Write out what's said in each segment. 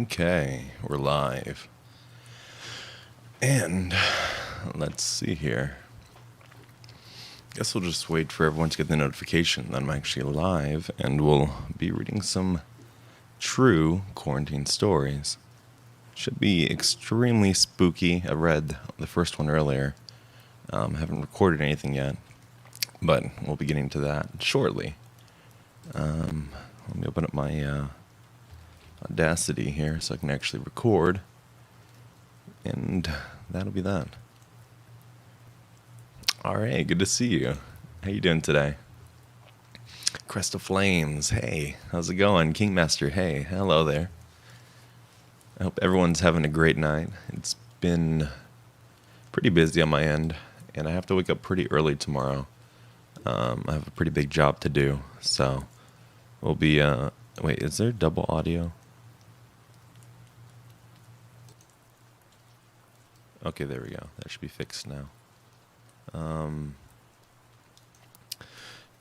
Okay, we're live. And let's see here. Guess we'll just wait for everyone to get the notification that I'm actually live, and we'll be reading some true quarantine stories. Should be extremely spooky. I read the first one earlier. Haven't recorded anything yet, but we'll be getting to that shortly. Let me open up my Audacity here so I can actually record, and that'll be that. All right, good to see you. How you doing today? Crest of Flames, hey, how's it going? Kingmaster, hey, hello there. I hope everyone's having a great night. It's been pretty busy on my end, and I have to wake up pretty early tomorrow. I have a pretty big job to do, so we'll be, wait, is there double audio? Okay, there we go. That should be fixed now.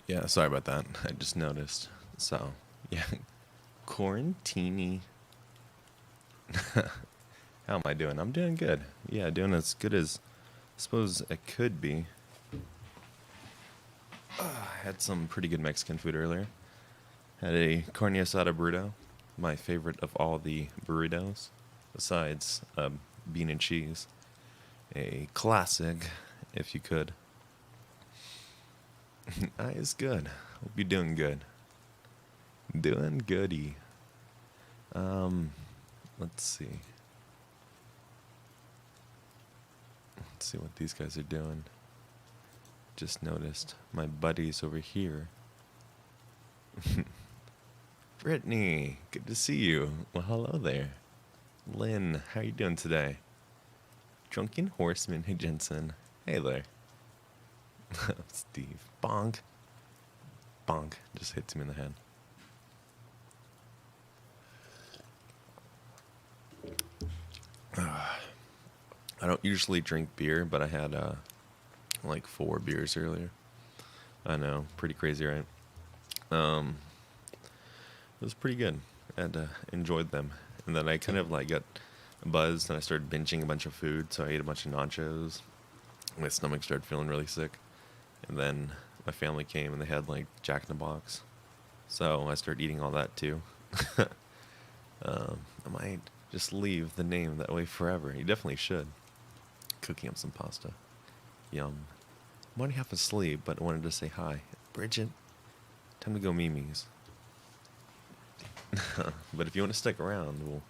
Yeah, sorry about that. I just noticed. So, yeah, quarantini. How am I doing? I'm doing good. Yeah, doing as good as I suppose I could be. I had some pretty good Mexican food earlier. Had a carne asada burrito, my favorite of all the burritos, besides bean and cheese. A classic, if you could. It's good. Hope you're doing good. Doing goody. Let's see. Let's see what these guys are doing. Just noticed my buddies over here. Brittany, good to see you. Well, hello there. Lynn, how are you doing today? Drunken Horseman, hey Jensen. Hey there. Steve. Bonk. Bonk. Just hits him in the head. I don't usually drink beer, but I had like 4 beers earlier. I know, pretty crazy, right? It was pretty good. And enjoyed them. And then I kind of like got buzzed and I started binging a bunch of food, so I ate a bunch of nachos. My stomach started feeling really sick. And then my family came and they had like Jack in the Box. So I started eating all that too. I might just leave the name that way forever. You definitely should. Cooking up some pasta. Yum. I'm already half asleep, but I wanted to say hi. Bridget, time to go Mimi's. But if you want to stick around, we'll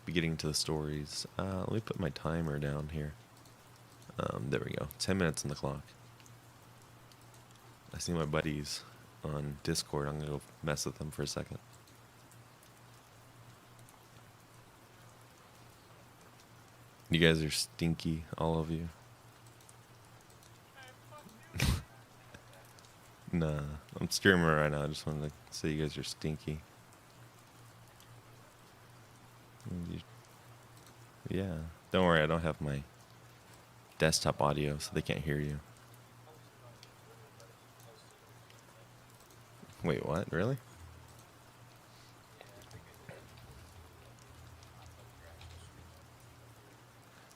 be getting to the stories. Let me put my timer down here. There we go. 10 minutes on the clock. I see my buddies on Discord. I'm going to go mess with them for a second. You guys are stinky, all of you. Nah, I'm streaming right now. I just wanted to say you guys are stinky. Yeah, don't worry. I don't have my desktop audio, so they can't hear you. Wait, what? Really?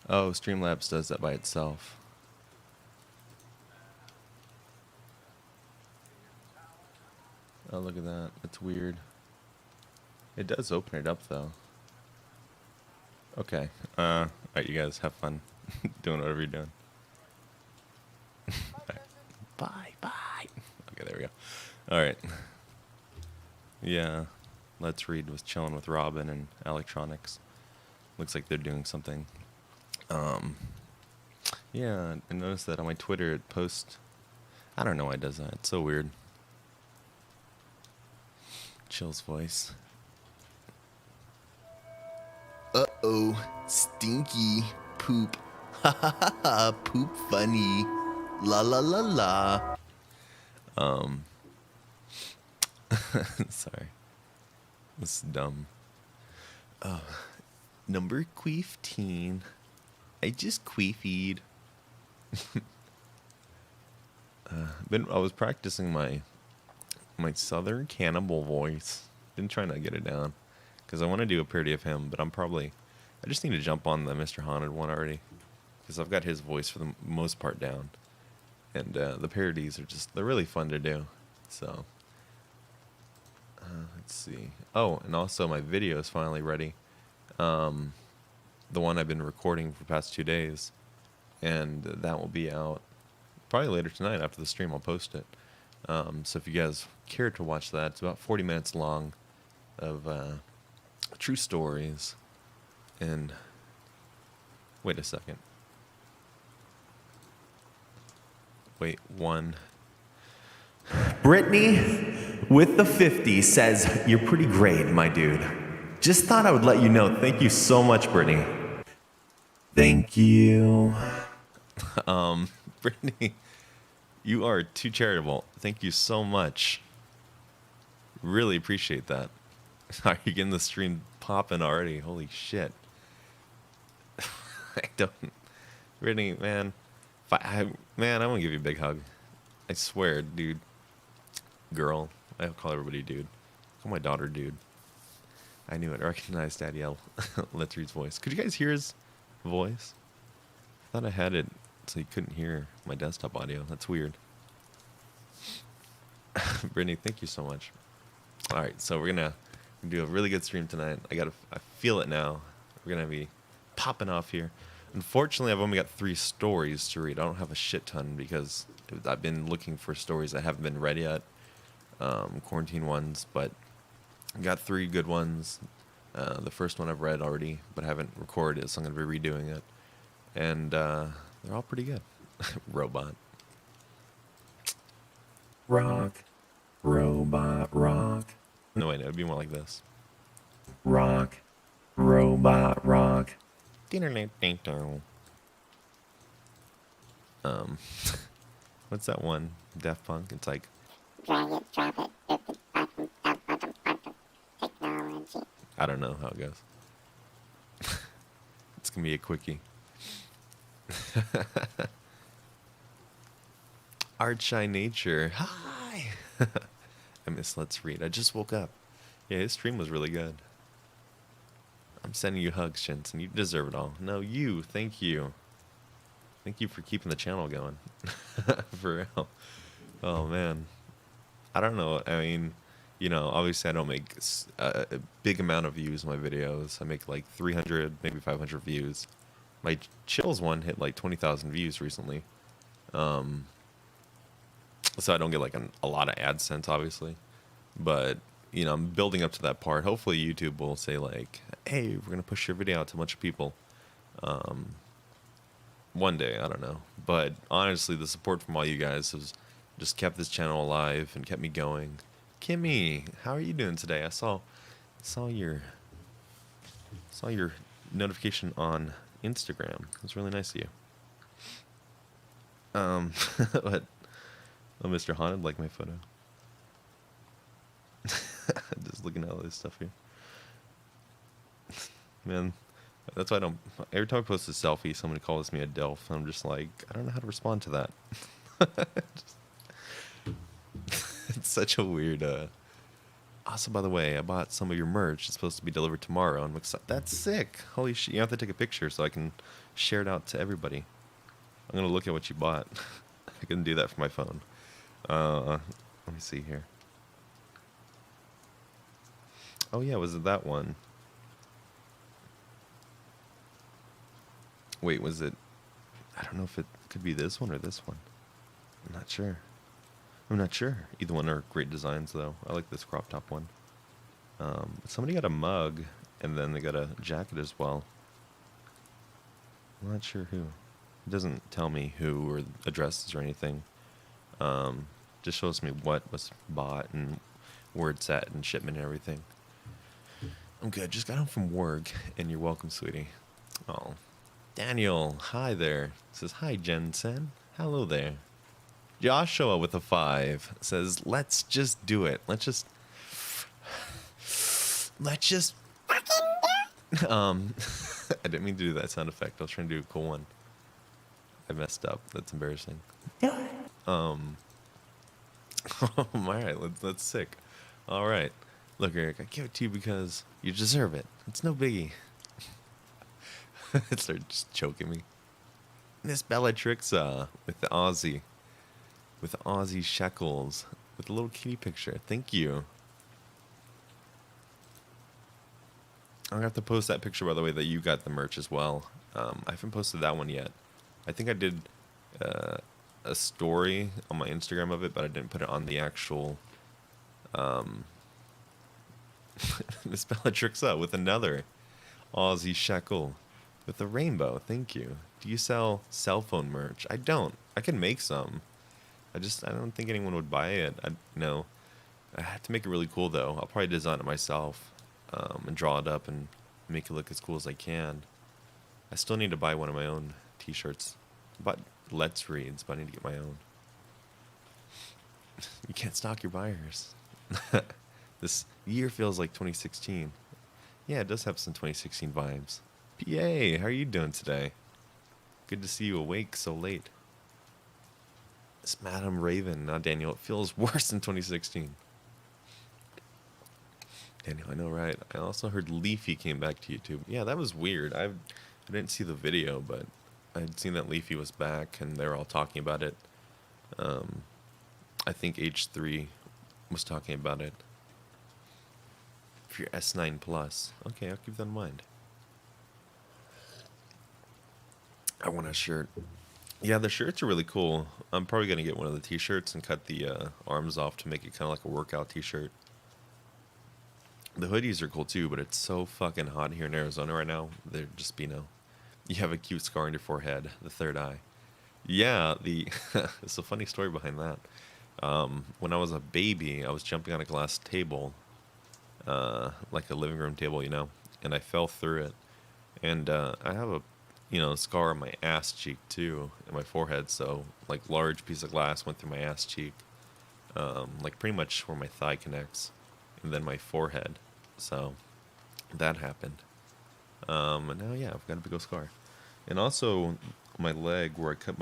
Oh, Streamlabs does that by itself. Oh, look at that. That's weird. It does open it up, though. Okay. Alright, you guys have fun doing whatever you're doing. Right. Bye, bye. Okay, there we go. Alright. Yeah. Let's Read was chilling with Robin and Electronics. Looks like they're doing something. Yeah, I noticed that on my Twitter it posts. I don't know why it does that. It's so weird. Chill's voice. Uh-oh, stinky poop. Ha ha ha ha, poop funny. La la la la. Sorry. This is dumb. Number queefteen. I just queefied. I was practicing my southern cannibal voice. Been trying to get it down. because I want to do a parody of him, but I just need to jump on the Mr. Haunted one already, because I've got his voice for the most part down, and the parodies they're really fun to do. So let's see. Oh, and also my video is finally ready. The one I've been recording for the past 2 days, and that will be out probably later tonight after the stream. I'll post it. So if you guys care to watch that, it's about 40 minutes long of true stories. And wait a second. Wait, one. Brittany with the 50 says, "You're pretty great, my dude. Just thought I would let you know. Thank you so much, Brittany." Thank you. Brittany, you are too charitable. Thank you so much. Really appreciate that. Are you getting the stream popping already? Holy shit. I don't. Brittany, man. Man, I want to give you a big hug. I swear, dude. Girl. I call everybody dude. Call my daughter dude. I knew it. I recognized Daddy L. Let's Read's voice. Could you guys hear his voice? I thought I had it so you couldn't hear my desktop audio. That's weird. Brittany, thank you so much. All right, so we're gonna do a really good stream tonight. I feel it now. We're gonna be popping off here. Unfortunately, I've only got 3 stories to read. I don't have a shit ton because I've been looking for stories that haven't been read yet, quarantine ones. But I got 3 good ones. The first one I've read already, but I haven't recorded it, so I'm gonna be redoing it. And they're all pretty good. Robot. Rock. Robot rock. No, wait, it would be more like this. Rock. Robot rock. What's that one? Daft Punk? It's like, drag it, drop it, rip it, button, button, button, technology. I don't know how it goes. It's gonna be a quickie. Art Shy Nature. Hi. I miss Let's Read. I just woke up. Yeah, his stream was really good. I'm sending you hugs, Jensen. You deserve it all. No, you. Thank you. Thank you for keeping the channel going. For real. Oh, man. I don't know. I mean, you know, obviously I don't make a big amount of views on my videos. I make like 300, maybe 500 views. My Chills one hit like 20,000 views recently. So I don't get like a lot of AdSense, obviously. But, you know, I'm building up to that part. Hopefully YouTube will say like, hey, we're going to push your video out to a bunch of people. One day, I don't know. But honestly, the support from all you guys has just kept this channel alive and kept me going. Kimmy, how are you doing today? I saw your notification on Instagram. It was really nice of you. But Mr. Haunted liked my photo. Just looking at all this stuff here. Man, that's why I don't. Every time I post a selfie, somebody calls me a Delph. And I'm just like, I don't know how to respond to that. It's such a weird. Also, by the way, I bought some of your merch. It's supposed to be delivered tomorrow. I'm excited. That's sick. Holy shit! You have to take a picture so I can share it out to everybody. I'm gonna look at what you bought. I can do that from my phone. Let me see here. Oh yeah, was it that one? Wait, was it? I don't know if it could be this one or this one. I'm not sure. Either one are great designs, though. I like this crop top one. Somebody got a mug, and then they got a jacket as well. I'm not sure who. It doesn't tell me who or addresses or anything. Just shows me what was bought and where it's at and shipment and everything. I'm good. Just got home from work, and you're welcome, sweetie. Oh, Daniel, hi there. Says, hi, Jensen. Hello there. Joshua with a 5 says, let's just do it. Let's just I didn't mean to do that sound effect. I was trying to do a cool one. I messed up. That's embarrassing. All right, that's sick. All right, Look, Eric, I give it to you because you deserve it. It's no biggie. It started just choking me. Miss Bellatrix with the Aussie. With the Aussie shekels. With a little kitty picture. Thank you. I'm gonna have to post that picture, by the way, that you got the merch as well. I haven't posted that one yet. I think I did a story on my Instagram of it, but I didn't put it on the actual Miss Bellatrix up with another Aussie shekel with a rainbow. Thank you. Do you sell cell phone merch? I don't. I can make some. I don't think anyone would buy it. I have to make it really cool though. I'll probably design it myself and draw it up and make it look as cool as I can. I still need to buy one of my own t-shirts. But Let's Reads, but I need to get my own. You can't stalk your buyers. This year feels like 2016. Yeah, it does have some 2016 vibes. PA, how are you doing today? Good to see you awake so late. It's Madam Raven, not Daniel. It feels worse than 2016. Daniel, I know, right? I also heard Leafy came back to YouTube. Yeah, that was weird. I didn't see the video, but I'd seen that Leafy was back, and they were all talking about it. I think H3 was talking about it. For your S9 Plus. Okay, I'll keep that in mind. I want a shirt. Yeah, the shirts are really cool. I'm probably going to get one of the t-shirts and cut the arms off to make it kind of like a workout t-shirt. The hoodies are cool too, but it's so fucking hot here in Arizona right now. They're just, you have a cute scar on your forehead, the third eye. Yeah, it's a funny story behind that. When I was a baby, I was jumping on a glass table, like a living room table, and I fell through it. And I have a, scar on my ass cheek too, and my forehead. So, like, large piece of glass went through my ass cheek, like pretty much where my thigh connects, and then my forehead. So, that happened. And now, yeah, I've got a big old scar. And also, my leg, where I cut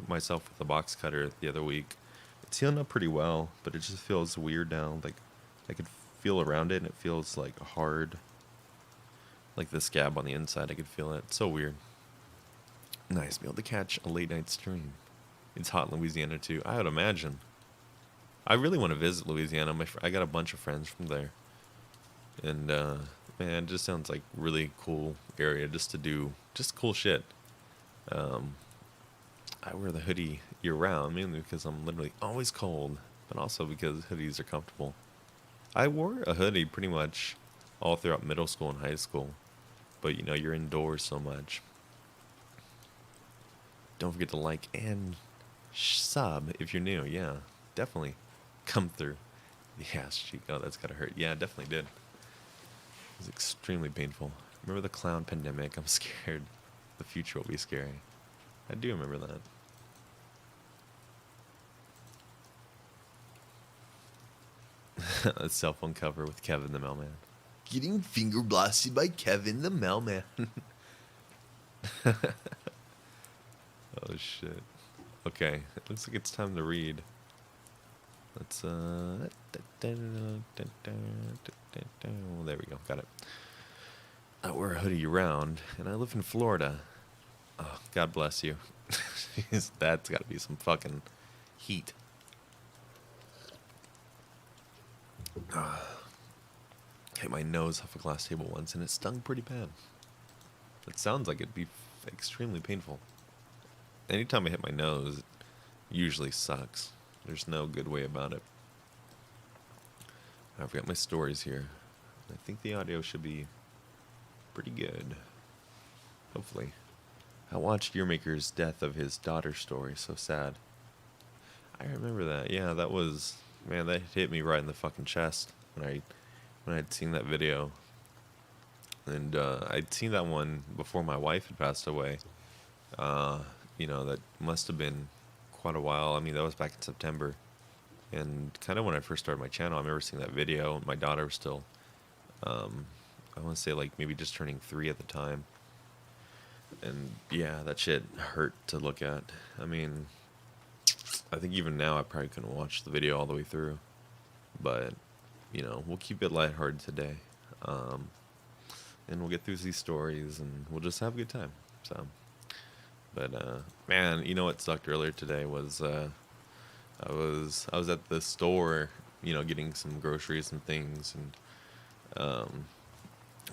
myself with a box cutter the other week, it's healing up pretty well, but it just feels weird now. Like, I could feel around it, and it feels like hard. Like the scab on the inside, I could feel it. It's so weird. Nice, be able to catch a late night stream. It's hot in Louisiana too, I would imagine. I really want to visit Louisiana. I got a bunch of friends from there. And, man, it just sounds like really cool area just to do just cool shit. I wear the hoodie year round, mainly because I'm literally always cold, but also because hoodies are comfortable. I wore a hoodie pretty much all throughout middle school and high school, but you're indoors so much. Don't forget to like and sub if you're new. Yeah, definitely come through. The ass cheek. Oh, that's gotta hurt. Yeah, it definitely did. It was extremely painful. Remember the clown pandemic? I'm scared. The future will be scary. I do remember that. A cell phone cover with Kevin the Mailman. Getting finger blasted by Kevin the Mailman. Oh shit. Okay, it looks like it's time to read. Let's there we go, got it. I wear a hoodie year round, and I live in Florida. Oh, God bless you. That's gotta be some fucking heat. Hit my nose off a glass table once, and it stung pretty bad. It sounds like it'd be extremely painful. Anytime I hit my nose, it usually sucks. There's no good way about it. I've got my stories here. I think the audio should be pretty good. Hopefully. I watched Yearmaker's death of his daughter's story. So sad. I remember that. Yeah, that was... Man, that hit me right in the fucking chest when I'd seen that video. And I'd seen that one before my wife had passed away. That must have been quite a while. I mean, that was back in September. And kind of when I first started my channel, I remember seeing that video. My daughter was still, I want to say like maybe just turning 3 at the time. And yeah, that shit hurt to look at. I mean, I think even now I probably couldn't watch the video all the way through. But we'll keep it lighthearted today. And we'll get through these stories and we'll just have a good time. So, but man, what sucked earlier today was I was at the store, getting some groceries and things, and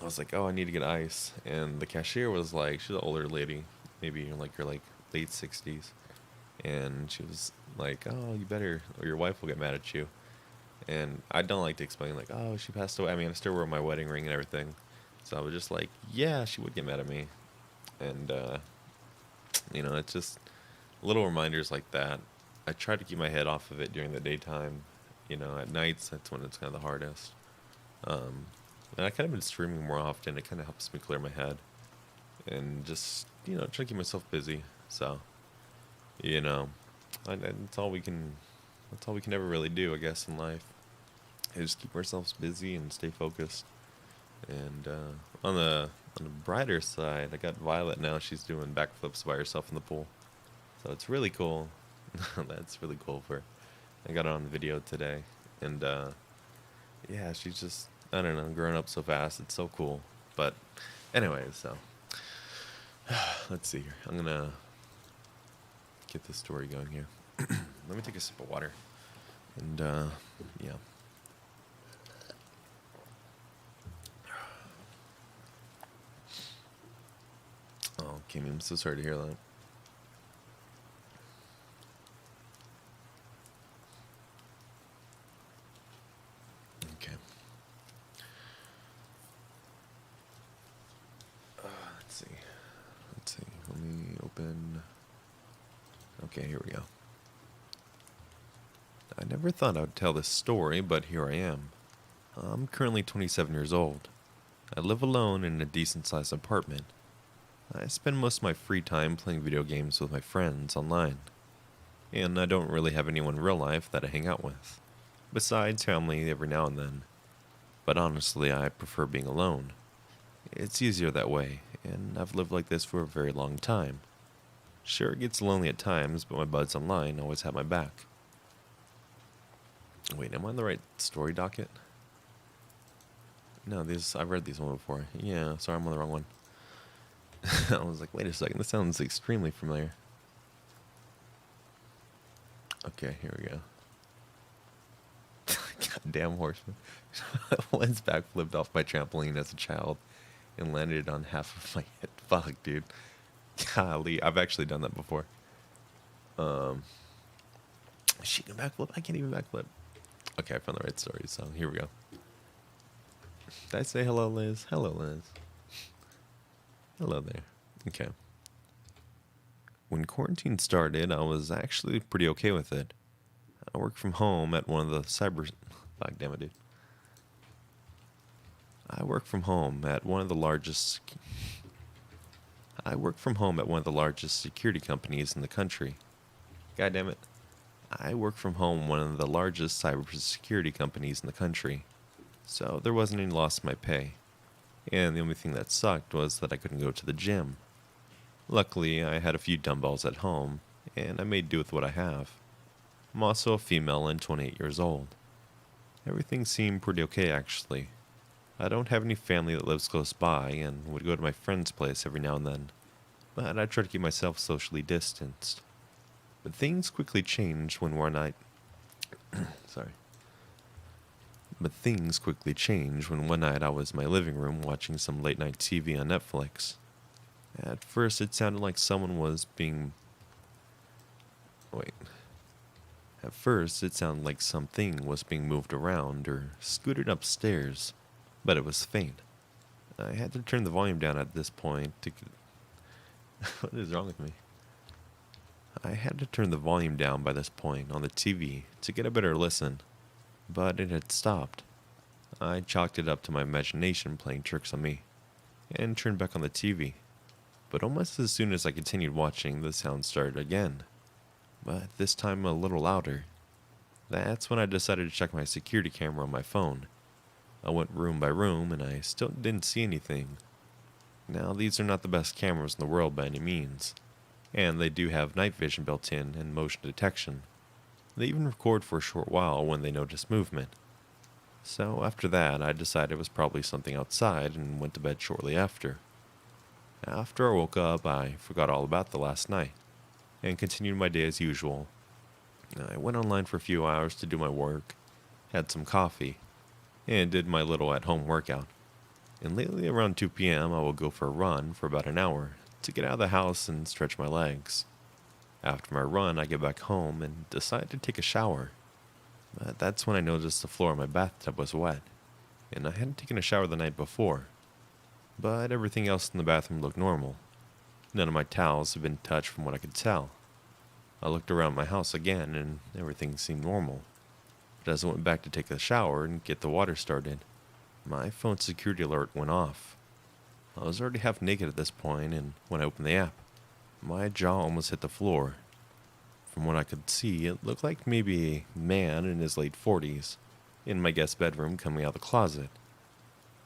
I was like, oh, I need to get ice, and the cashier was like, she's an older lady, maybe her like late 60s, and she was like, oh, you better, or your wife will get mad at you. And I don't like to explain like, oh, she passed away. I mean, I still wear my wedding ring and everything, so I was just like, yeah, she would get mad at me, and it's just little reminders like that. I try to keep my head off of it during the daytime. At nights, that's when it's kind of the hardest. And I kind of been streaming more often. It kind of helps me clear my head and just, try to keep myself busy. So, that's all we can. That's all we can ever really do, I guess, in life. Is keep ourselves busy and stay focused. And on the brighter side, I got Violet now. She's doing backflips by herself in the pool, so it's really cool. That's really cool for her. I got it on video today, and yeah, she's just, I don't know, growing up so fast. It's so cool. But anyways, so let's see here. I'm gonna get this story going here. Let me take a sip of water, and yeah. Oh, Kimmy, I'm so sorry to hear that. Okay. Let's see. Let me open. Okay, here we go. I never thought I would tell this story, but here I am. I'm currently 27 years old. I live alone in a decent-sized apartment. I spend most of my free time playing video games with my friends online. And I don't really have anyone in real life that I hang out with, besides family every now and then. But honestly, I prefer being alone. It's easier that way, and I've lived like this for a very long time. Sure, it gets lonely at times, but my buds online always have my back. Wait, am I on the right story docket? No, I've read these one before. Yeah, sorry, I'm on the wrong one. I was like, wait a second, this sounds extremely familiar. Okay, here we go. Goddamn horseman. Once backflipped off my trampoline as a child and landed on half of my head. Fuck, dude. Golly, I've actually done that before. She can backflip? I can't even backflip. Okay, I found the right story, so here we go. Did I say hello, Liz? Hello, Liz. Hello there. Okay. When quarantine started, I was actually pretty okay with it. I work from home at one of the fuck, damn it, dude. I work from home at one of the largest security companies in the country. God damn it. I work from home one of the largest cybersecurity companies in the country. So there wasn't any loss in my pay. And the only thing that sucked was that I couldn't go to the gym. Luckily, I had a few dumbbells at home, and I made do with what I have. I'm also a female and 28 years old. Everything seemed pretty okay, actually. I don't have any family that lives close by and would go to my friend's place every now and then, but I try to keep myself socially distanced. But things quickly changed when one night... Sorry. But things quickly changed when one night I was in my living room watching some late-night TV on Netflix. At first, it sounded like someone was being... Wait. At first, it sounded like something was being moved around or scooted upstairs, but it was faint. I had to turn the volume down at this point to... What is wrong with me? I had to turn the volume down by this point on the TV to get a better listen, but it had stopped. I chalked it up to my imagination playing tricks on me, and turned back on the TV. But almost as soon as I continued watching, the sound started again, but this time a little louder. That's when I decided to check my security camera on my phone. I went room by room, and I still didn't see anything. Now, these are not the best cameras in the world by any means, and they do have night vision built in and motion detection. They even record for a short while when they notice movement. So after that, I decided it was probably something outside and went to bed shortly after. After I woke up, I forgot all about the last night and continued my day as usual. I went online for a few hours to do my work, had some coffee, and did my little at home workout. And lately, around 2 p.m., I will go for a run for about an hour to get out of the house and stretch my legs. After my run, I get back home and decide to take a shower. But that's when I noticed the floor of my bathtub was wet, and I hadn't taken a shower the night before. But everything else in the bathroom looked normal. None of my towels had been touched from what I could tell. I looked around my house again, and everything seemed normal. But as I went back to take a shower and get the water started, my phone's security alert went off. I was already half naked at this point, and when I opened the app, my jaw almost hit the floor. From what I could see, it looked like maybe a man in his late 40s in my guest bedroom coming out of the closet.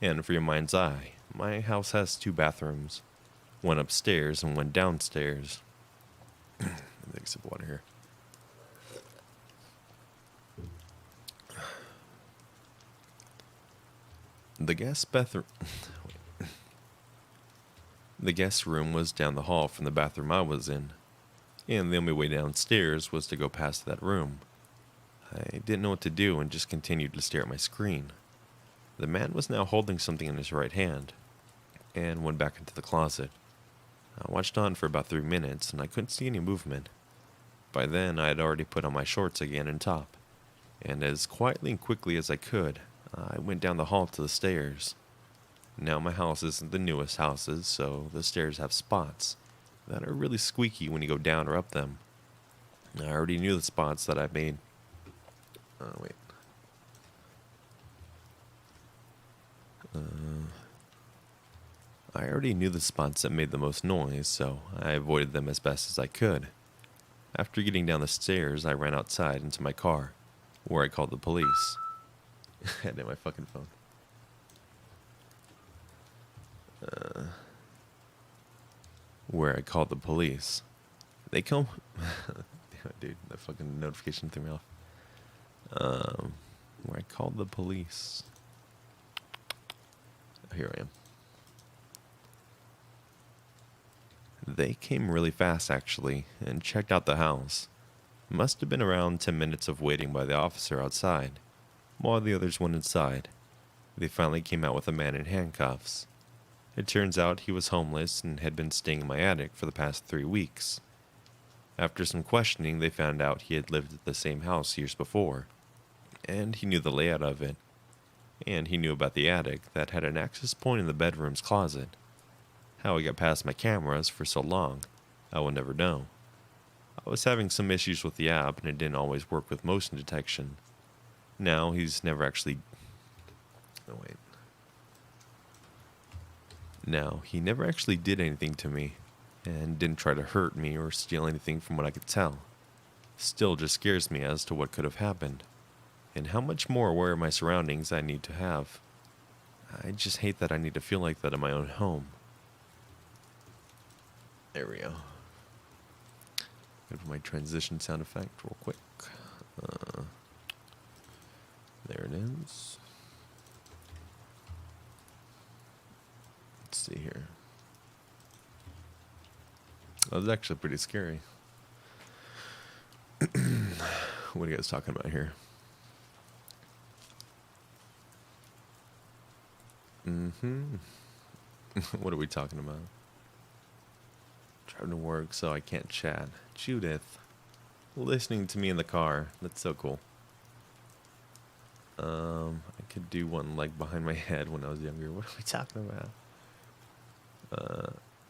And for your mind's eye, my house has 2 bathrooms, one upstairs and one downstairs. Let me take a sip of water here. The guest bathroom. The guest room was down the hall from the bathroom I was in, and the only way downstairs was to go past that room. I didn't know what to do and just continued to stare at my screen. The man was now holding something in his right hand, and went back into the closet. I watched on for about 3 minutes, and I couldn't see any movement. By then, I had already put on my shorts again and top, and as quietly and quickly as I could, I went down the hall to the stairs. Now my house isn't the newest houses, so the stairs have spots that are really squeaky when you go down or up them. I already knew the spots that I made. I already knew the spots that made the most noise, so I avoided them as best as I could. After getting down the stairs, I ran outside into my car, where I called the police. I hit my fucking phone. Where I called the police. They come. Damn it, dude, that fucking notification threw me off. Where I called the police. Here I am. They came really fast, actually, and checked out the house. Must have been around 10 minutes of waiting by the officer outside, while the others went inside. They finally came out with a man in handcuffs. It turns out he was homeless and had been staying in my attic for the past 3 weeks. After some questioning, they found out he had lived at the same house years before, and he knew the layout of it, and he knew about the attic that had an access point in the bedroom's closet. How he got past my cameras for so long, I will never know. I was having some issues with the app, and it didn't always work with motion detection. Now, he's never actually... Oh, wait. Now, he never actually did anything to me, and didn't try to hurt me or steal anything from what I could tell. Still just scares me as to what could have happened, and how much more aware of my surroundings I need to have. I just hate that I need to feel like that in my own home. There we go. Go to my transition sound effect real quick. There it is. Let's see here. That was actually pretty scary. What are you guys talking about here? What are we talking about? Driving to work so I can't chat. Judith. Listening to me in the car. That's so cool. I could do one like behind my head when I was younger. What are we talking about?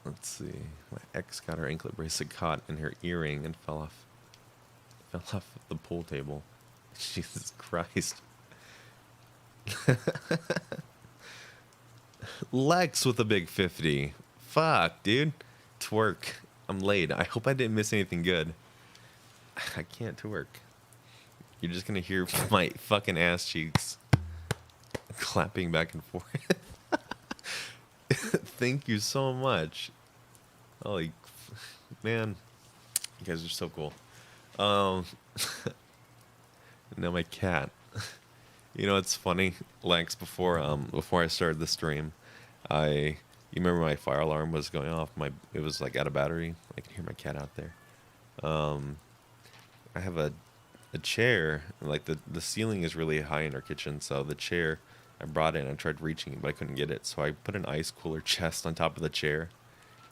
Let's see. My ex got her anklet bracelet caught in her earring and fell off the pool table. Jesus Christ. Lex with a big 50. Fuck, dude. Twerk. I'm late. I hope I didn't miss anything good. I can't twerk. You're just gonna hear my fucking ass cheeks clapping back and forth. Thank you so much. Holy man, you guys are so cool. Now my cat You know, it's funny, Lex. Before I started the stream, you remember my fire alarm was going off. It was like out of battery. I can hear my cat out there. I have a chair. Like the ceiling is really high in our kitchen, so the chair I brought in. I tried reaching it, but I couldn't get it. So I put an ice cooler chest on top of the chair,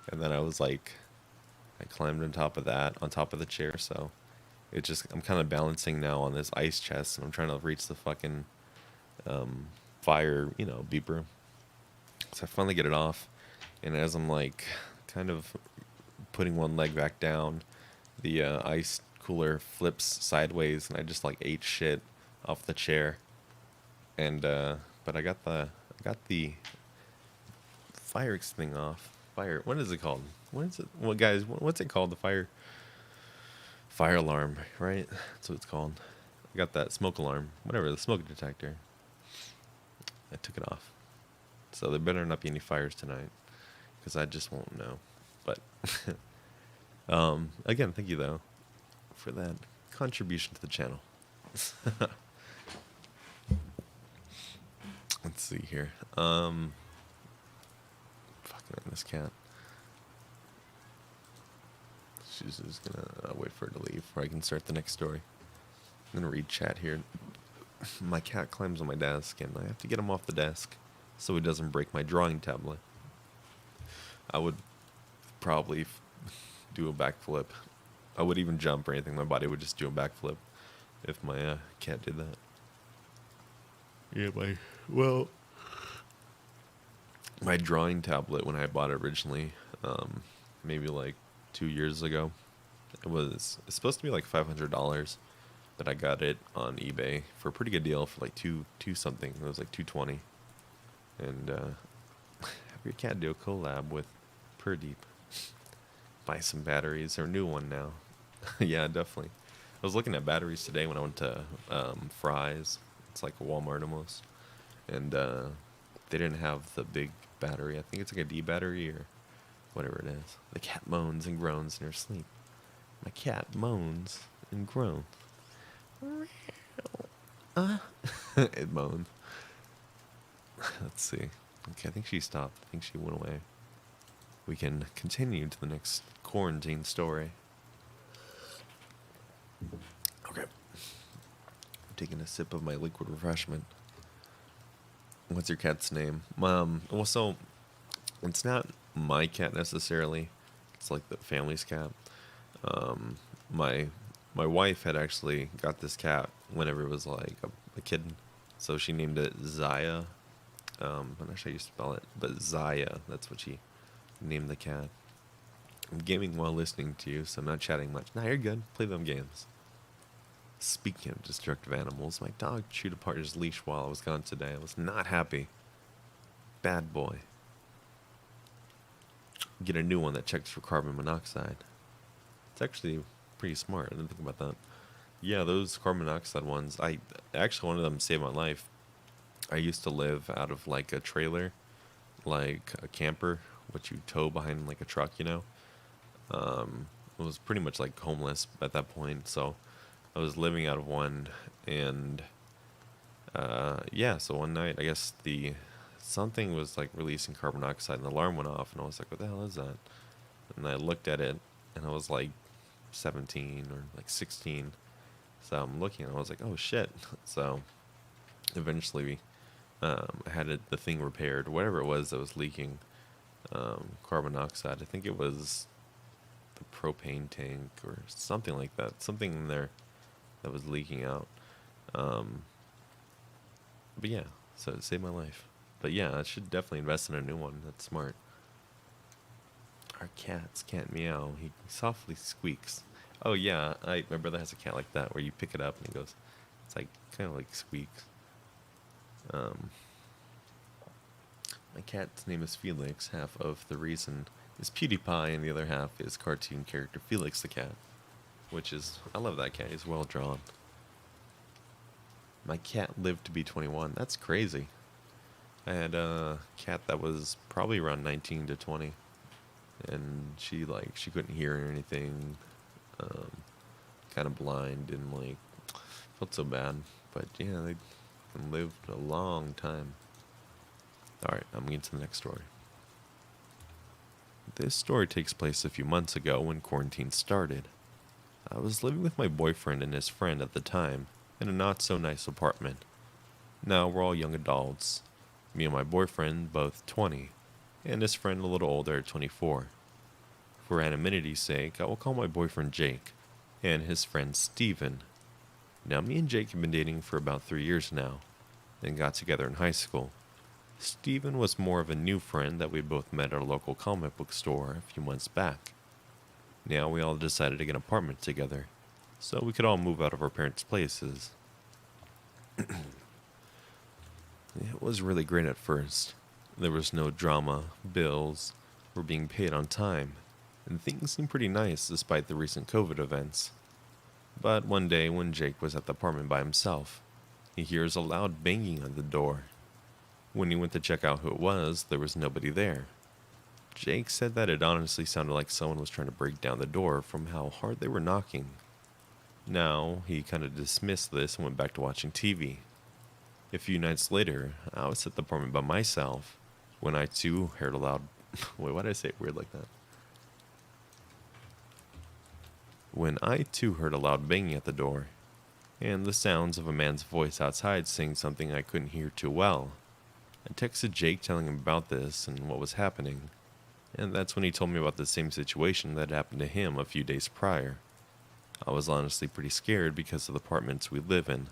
and then I climbed on top of that, on top of the chair. So I'm kind of balancing now on this ice chest, and I'm trying to reach the fucking fire, beeper. So I finally get it off, and as I'm like kind of putting one leg back down, the ice cooler flips sideways, and I just like ate shit off the chair. And but I got the fire thing off. What is it called? What is it? Well, guys, what's it called? The fire alarm, right? That's what it's called. I got that smoke alarm, whatever, the smoke detector. I took it off. So there better not be any fires tonight, because I just won't know. But again, thank you though for that contribution to the channel. Let's see here. Fucking this cat. She's just gonna wait for her to leave before I can start the next story. I'm gonna read chat here. My cat climbs on my desk, and I have to get him off the desk so he doesn't break my drawing tablet. I would probably do a backflip. I would even jump or anything. My body would just do a backflip if my cat did that. Yeah, my drawing tablet, when I bought it originally, maybe like 2 years ago, it's supposed to be like $500, but I got it on eBay for a pretty good deal for like two something. It was like $220. And have your cat do a collab with Purdeep. Buy some batteries, or a new one now. Yeah, definitely. I was looking at batteries today when I went to Fry's. It's like a Walmart almost. And they didn't have the big battery. I think it's like a D battery or whatever it is. The cat moans and groans in her sleep. My cat moans and groans. It moaned. Let's see. Okay, I think she stopped. I think she went away. We can continue to the next quarantine story. Okay. I'm taking a sip of my liquid refreshment. What's your cat's name? Well, so it's not my cat necessarily. It's like the family's cat. My wife had actually got this cat whenever it was like a kitten. So she named it Zaya. I'm not sure how you spell it, but Zaya. That's what she named the cat. I'm gaming while listening to you, so I'm not chatting much. Nah, you're good. Play them games. Speaking of destructive animals, my dog chewed apart his leash while I was gone today. I was not happy. Bad boy. Get a new one that checks for carbon monoxide. It's actually pretty smart. I didn't think about that. Yeah, those carbon monoxide ones, actually one of them saved my life. I used to live out of like a trailer, like a camper, which you tow behind like a truck, I was pretty much like homeless at that point, so I was living out of one, and yeah, so one night I guess something was like releasing carbon monoxide, and the alarm went off, and I was like, what the hell is that? And I looked at it, and I was like 17 or like 16, so I'm looking, and I was like, oh shit. So eventually I had the thing repaired, whatever it was that was leaking carbon monoxide. I think it was the propane tank or something like that, something in there that was leaking out. But yeah, so it saved my life. But yeah, I should definitely invest in a new one. That's smart. Our cats can't meow. He softly squeaks. Oh yeah, my brother has a cat like that where you pick it up and it goes, it's like kind of like squeaks. My cat's name is Felix. Half of the reason is PewDiePie, and the other half is cartoon character Felix the cat, I love that cat. He's well drawn. My cat lived to be 21. That's crazy. I had a cat that was probably around 19 to 20, and she couldn't hear or anything, kind of blind, and like felt so bad. But yeah, and lived a long time. Alright, I'm getting to the next story. This story takes place a few months ago when quarantine started. I was living with my boyfriend and his friend at the time in a not so nice apartment. Now we're all young adults. Me and my boyfriend both 20, and his friend a little older at 24. For anonymity's sake, I will call my boyfriend Jake, and his friend Steven. Now me and Jake have been dating for about 3 years now, and got together in high school. Steven was more of a new friend that we both met at a local comic book store a few months back. Now we all decided to get an apartment together, so we could all move out of our parents' places. It was really great at first. There was no drama, bills were being paid on time, and things seemed pretty nice despite the recent COVID events. But one day when Jake was at the apartment by himself, he hears a loud banging on the door. When he went to check out who it was, there was nobody there. Jake said that it honestly sounded like someone was trying to break down the door from how hard they were knocking. Now, he kind of dismissed this and went back to watching TV. A few nights later, I was at the apartment by myself when I too heard a loud... Wait, why did I say it weird like that? When I too heard a loud banging at the door, and the sounds of a man's voice outside saying something I couldn't hear too well. I texted Jake telling him about this and what was happening, and that's when he told me about the same situation that happened to him a few days prior. I was honestly pretty scared because of the apartments we live in.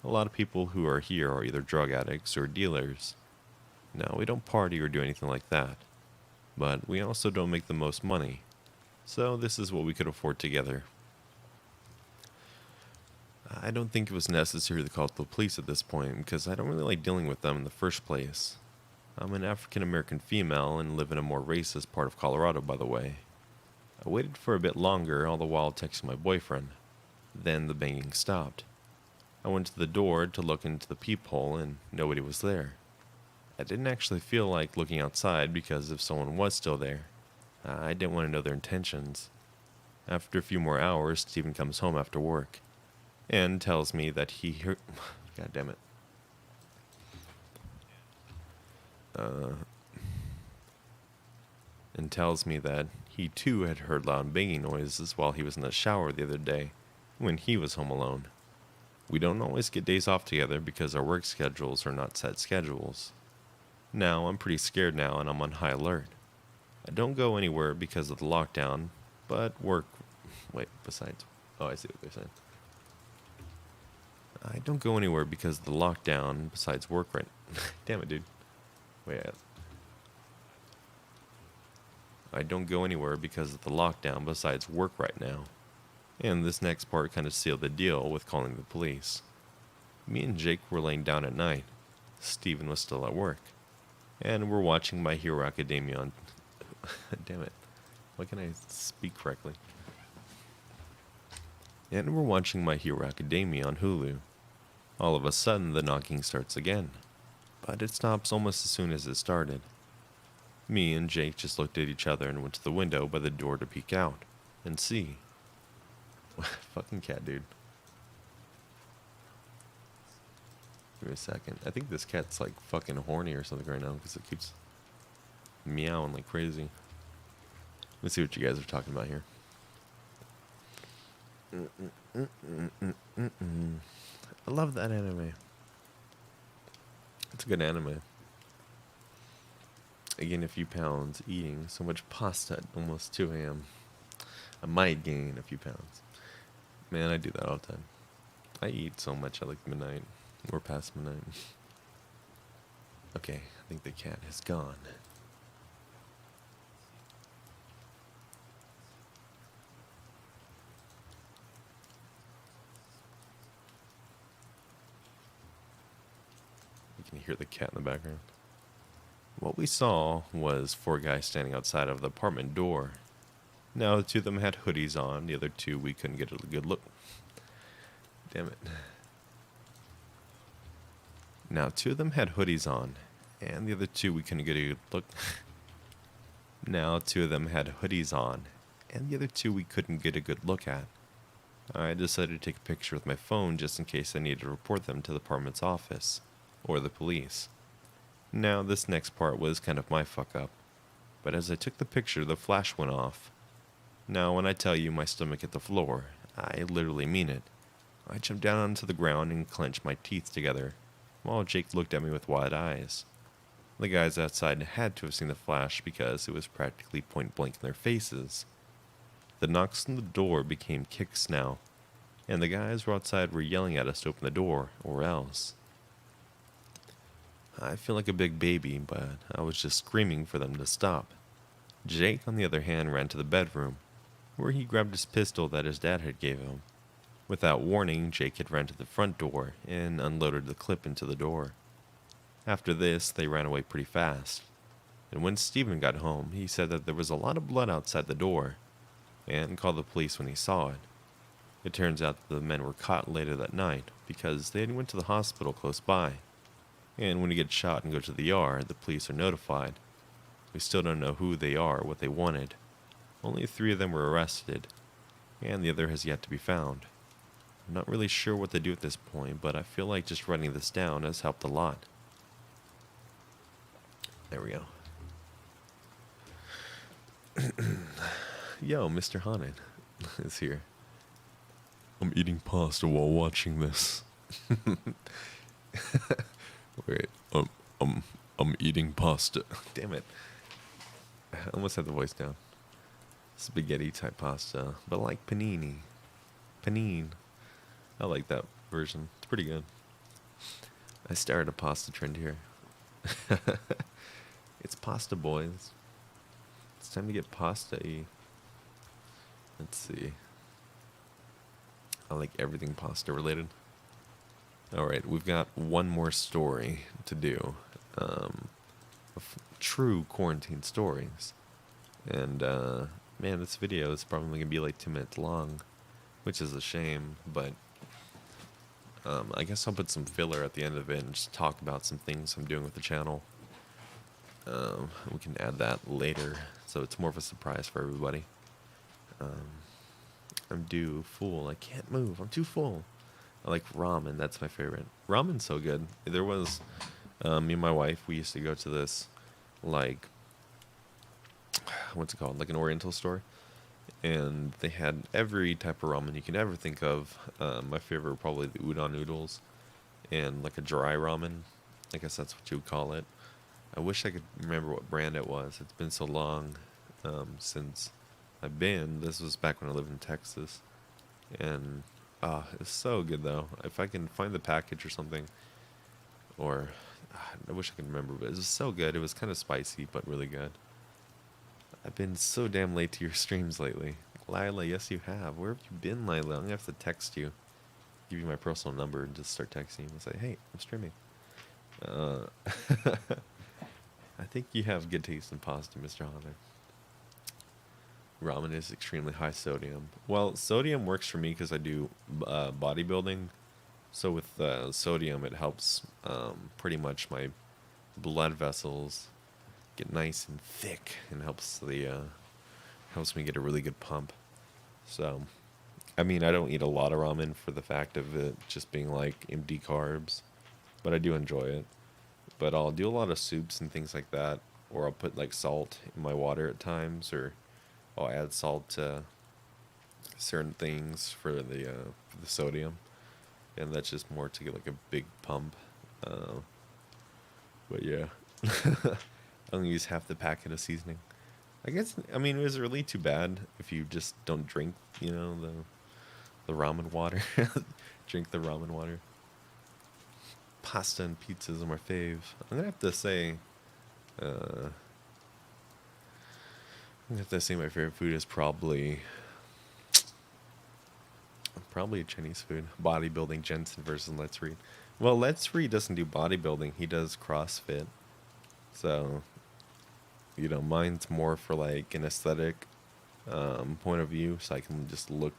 A lot of people who are here are either drug addicts or dealers. Now, we don't party or do anything like that, but we also don't make the most money, so this is what we could afford together. I don't think it was necessary to call the police at this point because I don't really like dealing with them in the first place. I'm an African American female and live in a more racist part of Colorado, by the way. I waited for a bit longer, all the while texting my boyfriend. Then the banging stopped. I went to the door to look into the peephole and nobody was there. I didn't actually feel like looking outside because if someone was still there, I didn't want to know their intentions. After a few more hours, Steven comes home after work and tells me that he heard... God damn it. And tells me that he too had heard loud banging noises while he was in the shower the other day when he was home alone. We don't always get days off together because our work schedules are not set schedules. Now, I'm pretty scared now and I'm on high alert. I don't go anywhere because of the lockdown, but work... Wait, besides... Oh, I see what they're saying. I don't go anywhere because of the lockdown besides work right... Damn it, dude. Wait. I don't go anywhere because of the lockdown besides work right now. And this next part kind of sealed the deal with calling the police. Me and Jake were laying down at night. Steven was still at work. And we're watching My Hero Academia on... Damn it. Why can't I speak correctly? And we're watching My Hero Academia on Hulu. All of a sudden, the knocking starts again. But it stops almost as soon as it started. Me and Jake just looked at each other and went to the window by the door to peek out and see. Fucking cat, dude. Give me a second. I think this cat's like fucking horny or something right now because it keeps meowing like crazy. Let's see what you guys are talking about here. I love that anime. It's a good anime. I gained a few pounds eating so much pasta at almost 2 a.m. I might gain a few pounds. Man, I do that all the time. I eat so much at like midnight or past midnight. Okay, I think the cat is gone. You can hear the cat in the background. What we saw was 4 guys standing outside of the apartment door. Now, the 2 of them had hoodies on. The other 2, we couldn't get a good look. Damn it. Now, 2 of them had hoodies on. And the other 2, we couldn't get a good look. Now, 2 of them had hoodies on. And the other 2, we couldn't get a good look at. I decided to take a picture with my phone just in case I needed to report them to the department's office or the police. Now, this next part was kind of my fuck up, but as I took the picture, the flash went off. Now, when I tell you my stomach hit the floor, I literally mean it. I jumped down onto the ground and clenched my teeth together, while Jake looked at me with wide eyes. The guys outside had to have seen the flash because it was practically point blank in their faces. The knocks on the door became kicks now, and the guys were outside were yelling at us to open the door, or else. I feel like a big baby, but I was just screaming for them to stop. Jake, on the other hand, ran to the bedroom, where he grabbed his pistol that his dad had gave him. Without warning, Jake had ran to the front door and unloaded the clip into the door. After this, they ran away pretty fast. And when Steven got home, he said that there was a lot of blood outside the door, and called the police when he saw it. It turns out that the men were caught later that night because they had went to the hospital close by. And when you get shot and go to the ER, the police are notified. We still don't know who they are or what they wanted. Only 3 of them were arrested, and the other has yet to be found. I'm not really sure what to do at this point, but I feel like just writing this down has helped a lot. There we go. Yo, Mr. Haunted is here. I'm eating pasta while watching this. Wait, I'm eating pasta. Damn it. I almost had the voice down. Spaghetti type pasta, but like panini. Panine. I like that version. It's pretty good. I started a pasta trend here. It's pasta, boys. It's time to get pasta-y. Let's see. I like everything pasta related. Alright, we've got one more story to do. True quarantine stories. And, man, this video is probably going to be like 2 minutes long, which is a shame, but I guess I'll put some filler at the end of it and just talk about some things I'm doing with the channel. We can add that later, so it's more of a surprise for everybody. I'm due full. I can't move. I'm too full. I like ramen. That's my favorite. Ramen's so good. There was me and my wife. We used to go to this, like, what's it called? Like an Oriental store, and they had every type of ramen you can ever think of. My favorite were probably the udon noodles, and like a dry ramen. I guess that's what you would call it. I wish I could remember what brand it was. It's been so long since I've been. This was back when I lived in Texas, and it's so good though. If I can find the package or something, or I wish I could remember, but it was so good. It was kind of spicy, but really good. I've been so damn late to your streams lately. Lila, yes you have. Where have you been, Lila? I'm gonna have to text you. Give you my personal number and just start texting you and say, hey, I'm streaming. I think you have good taste in pasta, Mr. Hunter. Ramen is extremely high sodium. Well, sodium works for me because I do bodybuilding. So with sodium, it helps pretty much my blood vessels get nice and thick, and helps me get a really good pump. So, I mean, I don't eat a lot of ramen for the fact of it just being like empty carbs, but I do enjoy it. But I'll do a lot of soups and things like that, or I'll put like salt in my water at times, or I'll add salt to certain things for the sodium, and that's just more to get like a big pump. But yeah, I'm gonna use half the packet of seasoning. I guess, I mean, is it really too bad if you just don't drink, you know, the ramen water? Drink the ramen water. Pasta and pizzas are my fave. I'm gonna have to say, my favorite food is probably Chinese food. Bodybuilding, Jensen versus Let's Read. Well, Let's Read doesn't do bodybuilding. He does CrossFit. So, you know, mine's more for like an aesthetic point of view, so I can just look,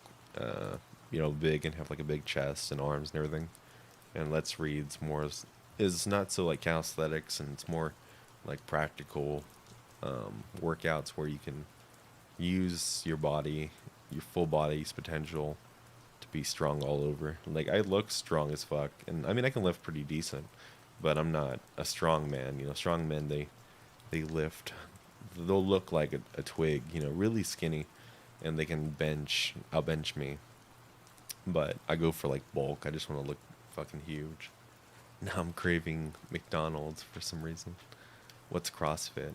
you know, big and have like a big chest and arms and everything. And Let's Read's more is not so like calisthenics, and it's more like practical workouts where you can use your body, your full body's potential, to be strong all over. Like, I look strong as fuck, and I mean, I can lift pretty decent, but I'm not a strong man. You know, strong men, they lift, they'll look like a twig, you know, really skinny, and they can I'll bench me. But I go for like bulk. I just want to look fucking huge. Now I'm craving McDonald's for some reason. What's CrossFit?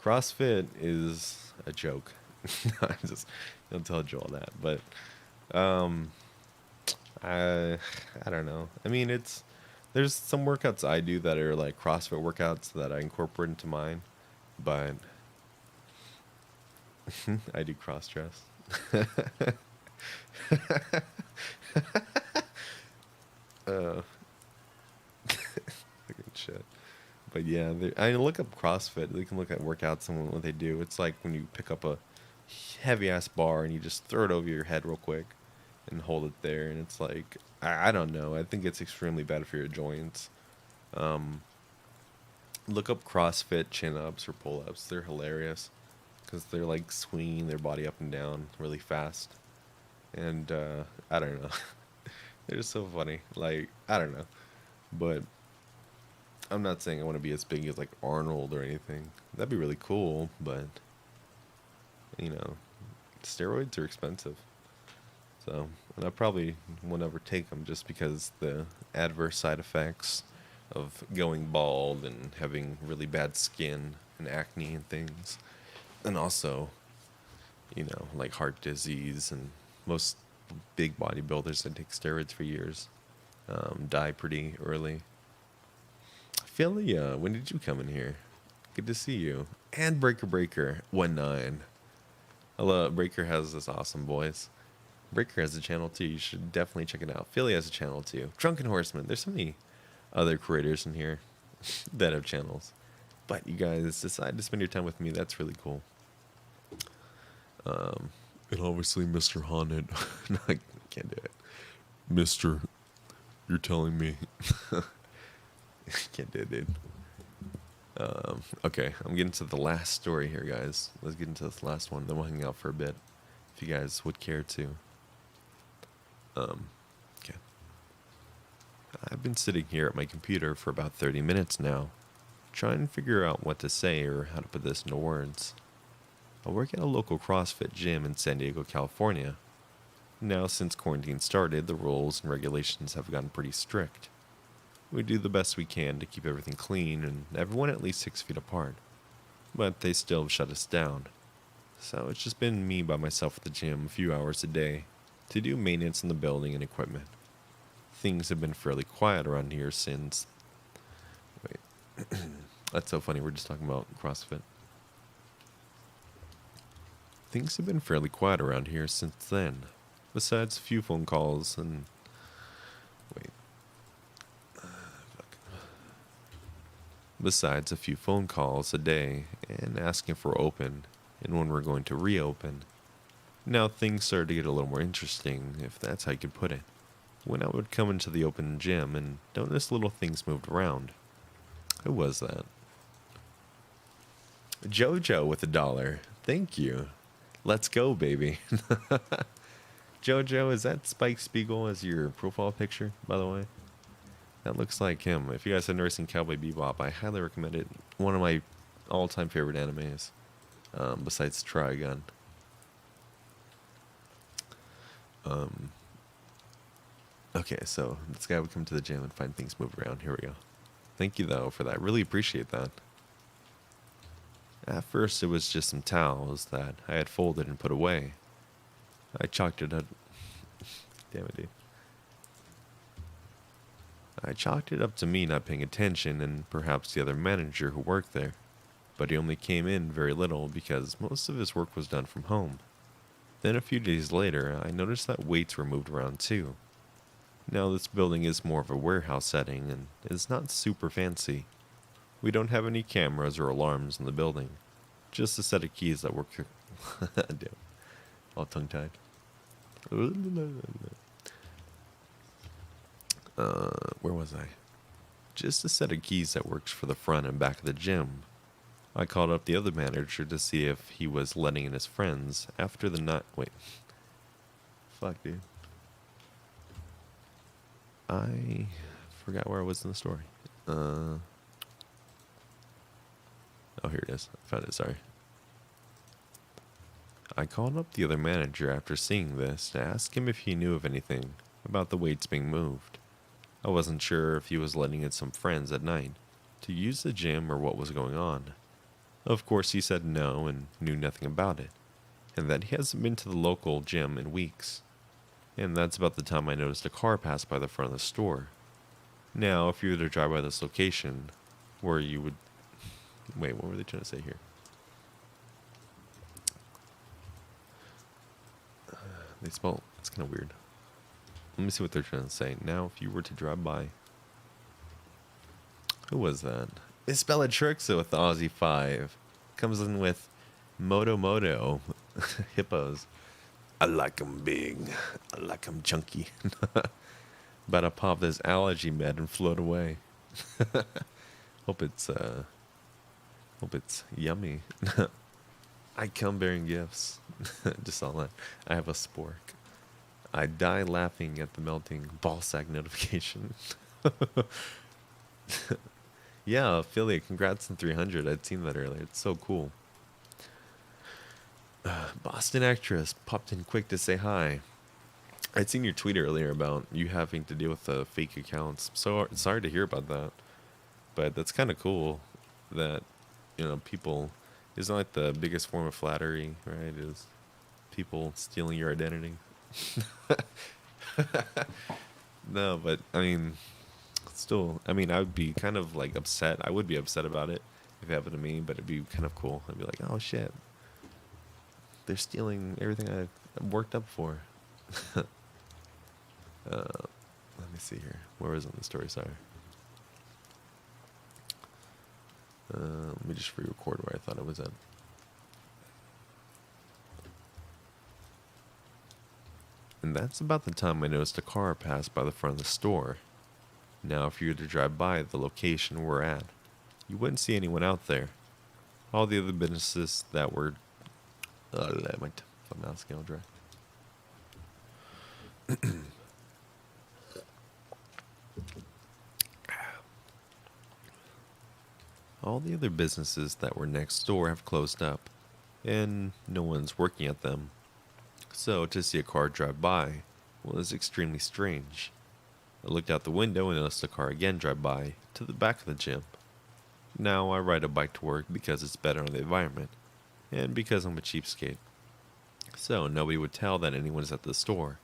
CrossFit is a joke. I'm just don't tell Joel that, but I don't know. I mean, there's some workouts I do that are like CrossFit workouts that I incorporate into mine, but I do cross dress. uh, fucking shit. But yeah, I look up CrossFit. You can look at workouts and what they do. It's like when you pick up a heavy ass bar and you just throw it over your head real quick and hold it there, and it's like I don't know. I think it's extremely bad for your joints. Look up CrossFit chin ups or pull ups. They're hilarious because they're like swinging their body up and down really fast, and I don't know. They're just so funny. Like, I don't know, but I'm not saying I want to be as big as like Arnold or anything. That'd be really cool, but you know, steroids are expensive. So, and I probably won't ever take them just because the adverse side effects of going bald and having really bad skin and acne and things. And also, you know, like heart disease, and most big bodybuilders that take steroids for years die pretty early. Philly, when did you come in here? Good to see you. And Breaker 19. Hello, Breaker has this awesome voice. Breaker has a channel too. You should definitely check it out. Philly has a channel too. Drunken Horseman. There's so many other creators in here that have channels. But you guys decide to spend your time with me. That's really cool. And obviously Mr. Haunted. No, I can't do it. Mr. You're telling me. Can't do it, dude. Okay, I'm getting to the last story here, guys. Let's get into this last one. Then we'll hang out for a bit, if you guys would care to. Okay. I've been sitting here at my computer for about 30 minutes now, trying to figure out what to say or how to put this into words. I work at a local CrossFit gym in San Diego, California. Now, since quarantine started, the rules and regulations have gotten pretty strict. We do the best we can to keep everything clean and everyone at least 6 feet apart. But they still have shut us down. So it's just been me by myself at the gym a few hours a day to do maintenance in the building and equipment. Things have been fairly quiet around here since... Wait. That's so funny, we're just talking about CrossFit. Things have been fairly quiet around here since then. Besides a few phone calls and... Wait. Besides a few phone calls a day and asking if we're open and when we're going to reopen. Now things started to get a little more interesting, if that's how you could put it, when I would come into the open gym and notice little things moved around. Who was that? Jojo with $1. Thank you. Let's go, baby. Jojo, is that Spike Spiegel as your profile picture, by the way? That looks like him. If you guys have never seen Cowboy Bebop, I highly recommend it. One of my all-time favorite animes, besides Trigun. Okay, so this guy would come to the gym and find things move around. Here we go. Thank you, though, for that. Really appreciate that. At first, it was just some towels that I had folded and put away. I chalked it up. Damn it, dude. I chalked it up to me not paying attention and perhaps the other manager who worked there, but he only came in very little because most of his work was done from home. Then a few days later, I noticed that weights were moved around too. Now this building is more of a warehouse setting and is not super fancy. We don't have any cameras or alarms in the building, just a set of keys that work. Damn, all tongue-tied. Where was I? Just a set of keys that works for the front and back of the gym. I called up the other manager to see if he was letting in his friends after the night. Wait. Fuck, dude. I forgot where I was in the story. Oh, here it is. I found it, sorry. I called up the other manager after seeing this to ask him if he knew of anything about the weights being moved. I wasn't sure if he was letting in some friends at night to use the gym or what was going on. Of course, he said no and knew nothing about it, and that he hasn't been to the local gym in weeks. And that's about the time I noticed a car pass by the front of the store. Now, if you were to drive by this location, where you would... Wait, what were they trying to say here? They spell... It's kind of weird. Let me see what they're trying to say. Now, if you were to drive by... Who was that? It's Bellatrixia with the Aussie 5. Comes in with Moto Moto. Hippos. I like 'em big. I like 'em chunky. About to pop this allergy med and float away. Hope it's yummy. I come bearing gifts. Just all that. I have a spork. I die laughing at the melting ballsack notification. Yeah, affiliate, congrats on 300. I'd seen that earlier. It's so cool. Boston actress popped in quick to say hi. I'd seen your tweet earlier about you having to deal with the fake accounts. So sorry to hear about that. But that's kind of cool that, you know, people... Isn't like the biggest form of flattery, right? Is people stealing your identity. No, but I mean, still, I mean, I would be kind of like upset. I would be upset about it if it happened to me, but it'd be kind of cool. I'd be like, oh shit, they're stealing everything I've worked up for. Let me see here. Where was it in the story? Sorry. Let me just re-record where I thought it was at. And that's about the time I noticed a car pass by the front of the store. Now, if you were to drive by the location we're at, you wouldn't see anyone out there. All the other businesses that were... my mouth's getting all dry. All the other businesses that were next door have closed up, and no one's working at them. So to see a car drive by was extremely strange. I looked out the window and noticed a car again drive by to the back of the gym. Now I ride a bike to work because it's better on the environment, and because I'm a cheapskate. So nobody would tell that anyone's at the store,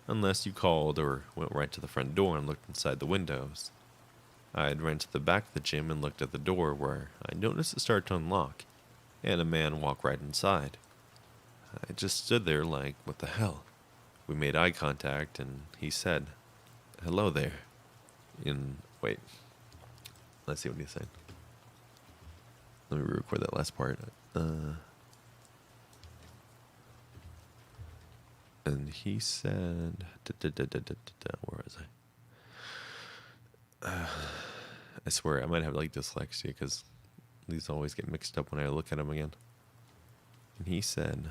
unless you called or went right to the front door and looked inside the windows. I'd ran to the back of the gym and looked at the door where I noticed it start to unlock, and a man walk right inside. I just stood there like, what the hell? We made eye contact and he said, hello there. Wait, let's see what he said. Let me re-record that last part. And he said, where was I? I swear I might have like dyslexia because these always get mixed up when I look at them again. And he said,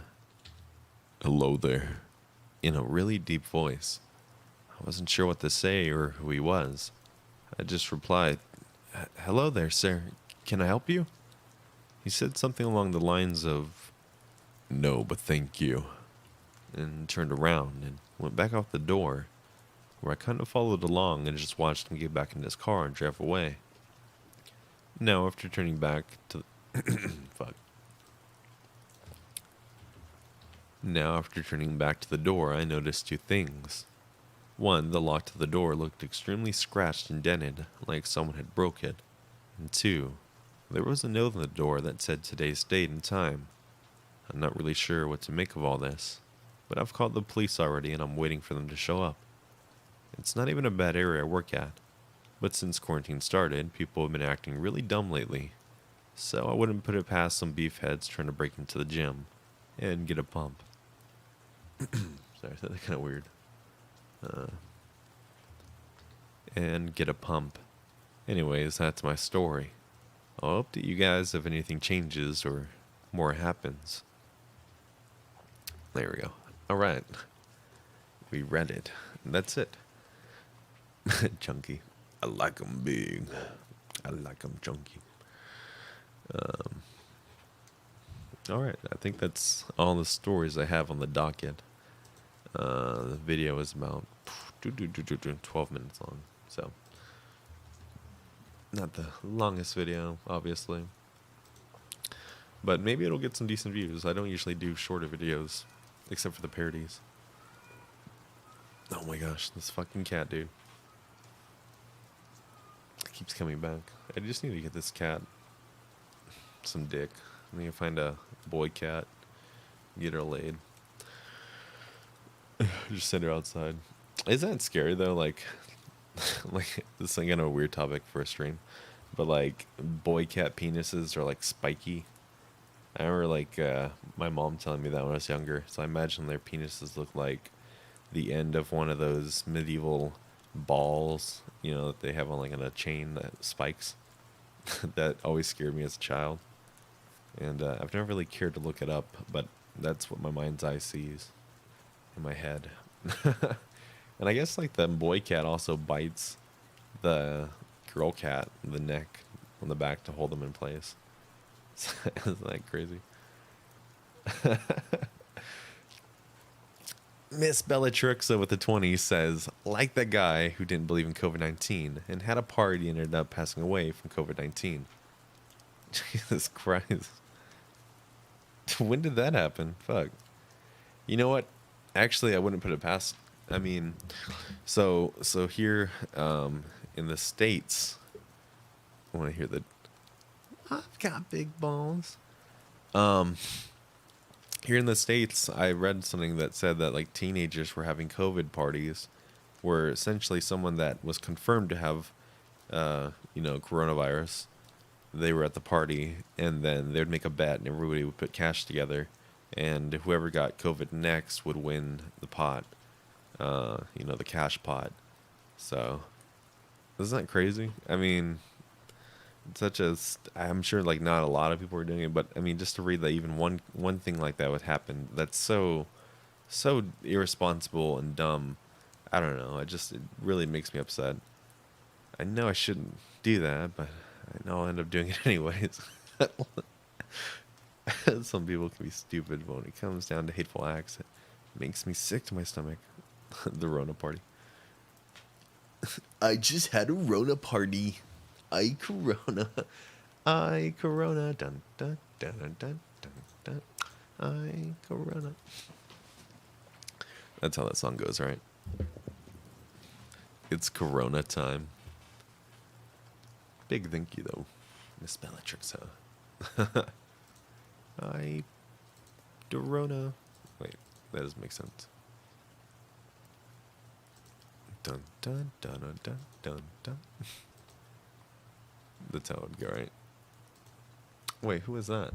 hello there, in a really deep voice. I wasn't sure what to say or who he was. I just replied, hello there, sir. Can I help you? He said something along the lines of, no, but thank you. And turned around and went back out the door, where I kind of followed along and just watched him get back in his car and drive away. Now, after turning back to Now, after turning back to the door, I noticed two things. One, the lock to the door looked extremely scratched and dented, like someone had broke it. And two, there was a note on the door that said today's date and time. I'm not really sure what to make of all this, but I've called the police already and I'm waiting for them to show up. It's not even a bad area I work at, but since quarantine started, people have been acting really dumb lately, so I wouldn't put it past some beefheads trying to break into the gym and get a pump. Sorry, that's kind of weird. And get a pump. Anyways, that's my story. I'll update you guys if anything changes or more happens. There we go. Alright. We read it. That's it. Chunky. I like them big. I like them chunky. All right, I think that's all the stories I have on the docket. The video is about 12 minutes long, so not the longest video, obviously. But maybe it'll get some decent views. I don't usually do shorter videos, except for the parodies. Oh my gosh, this fucking cat, dude. It keeps coming back. I just need to get this cat some dick. I need to find a boy cat, get her laid. Just send her outside. Isn't that scary though? Like, like this is kind of a weird topic for a stream, but like boy cat penises are like spiky. I remember like my mom telling me that when I was younger. So I imagine their penises look like the end of one of those medieval balls, you know, that they have on like on a chain that spikes. That always scared me as a child, and I've never really cared to look it up, but that's what my mind's eye sees in my head. And I guess like the boy cat also bites the girl cat in the neck on the back to hold them in place. Isn't that crazy? Miss Bellatrix with the 20 says, like that guy who didn't believe in COVID-19 and had a party and ended up passing away from COVID-19. Jesus Christ. When did that happen? Fuck. You know what? Actually, I wouldn't put it past. I mean, so here in the States, I want to hear the I've got big balls. Here in the States, I read something that said that like teenagers were having COVID parties, where essentially someone that was confirmed to have, coronavirus, they were at the party, and then they'd make a bet, and everybody would put cash together, and whoever got COVID next would win the pot, the cash pot. So, isn't that crazy? I mean, I'm sure like not a lot of people are doing it, but I mean, just to read that even one thing like that would happen, that's so irresponsible and dumb. I don't know. It really makes me upset. I know I shouldn't do that, but I know I'll end up doing it anyways. Some people can be stupid, but when it comes down to hateful acts, it makes me sick to my stomach. The Rona party. I just had a Rona party. I Corona. I Corona. Dun, dun, dun, dun, dun, dun, dun. I Corona. That's how that song goes, right? It's Corona time. Big thank you, though, Miss Bellatrix. I Dorona. Wait, that doesn't make sense. Dun dun dun dun dun dun dun. That's how it would go, right? Wait, who is that?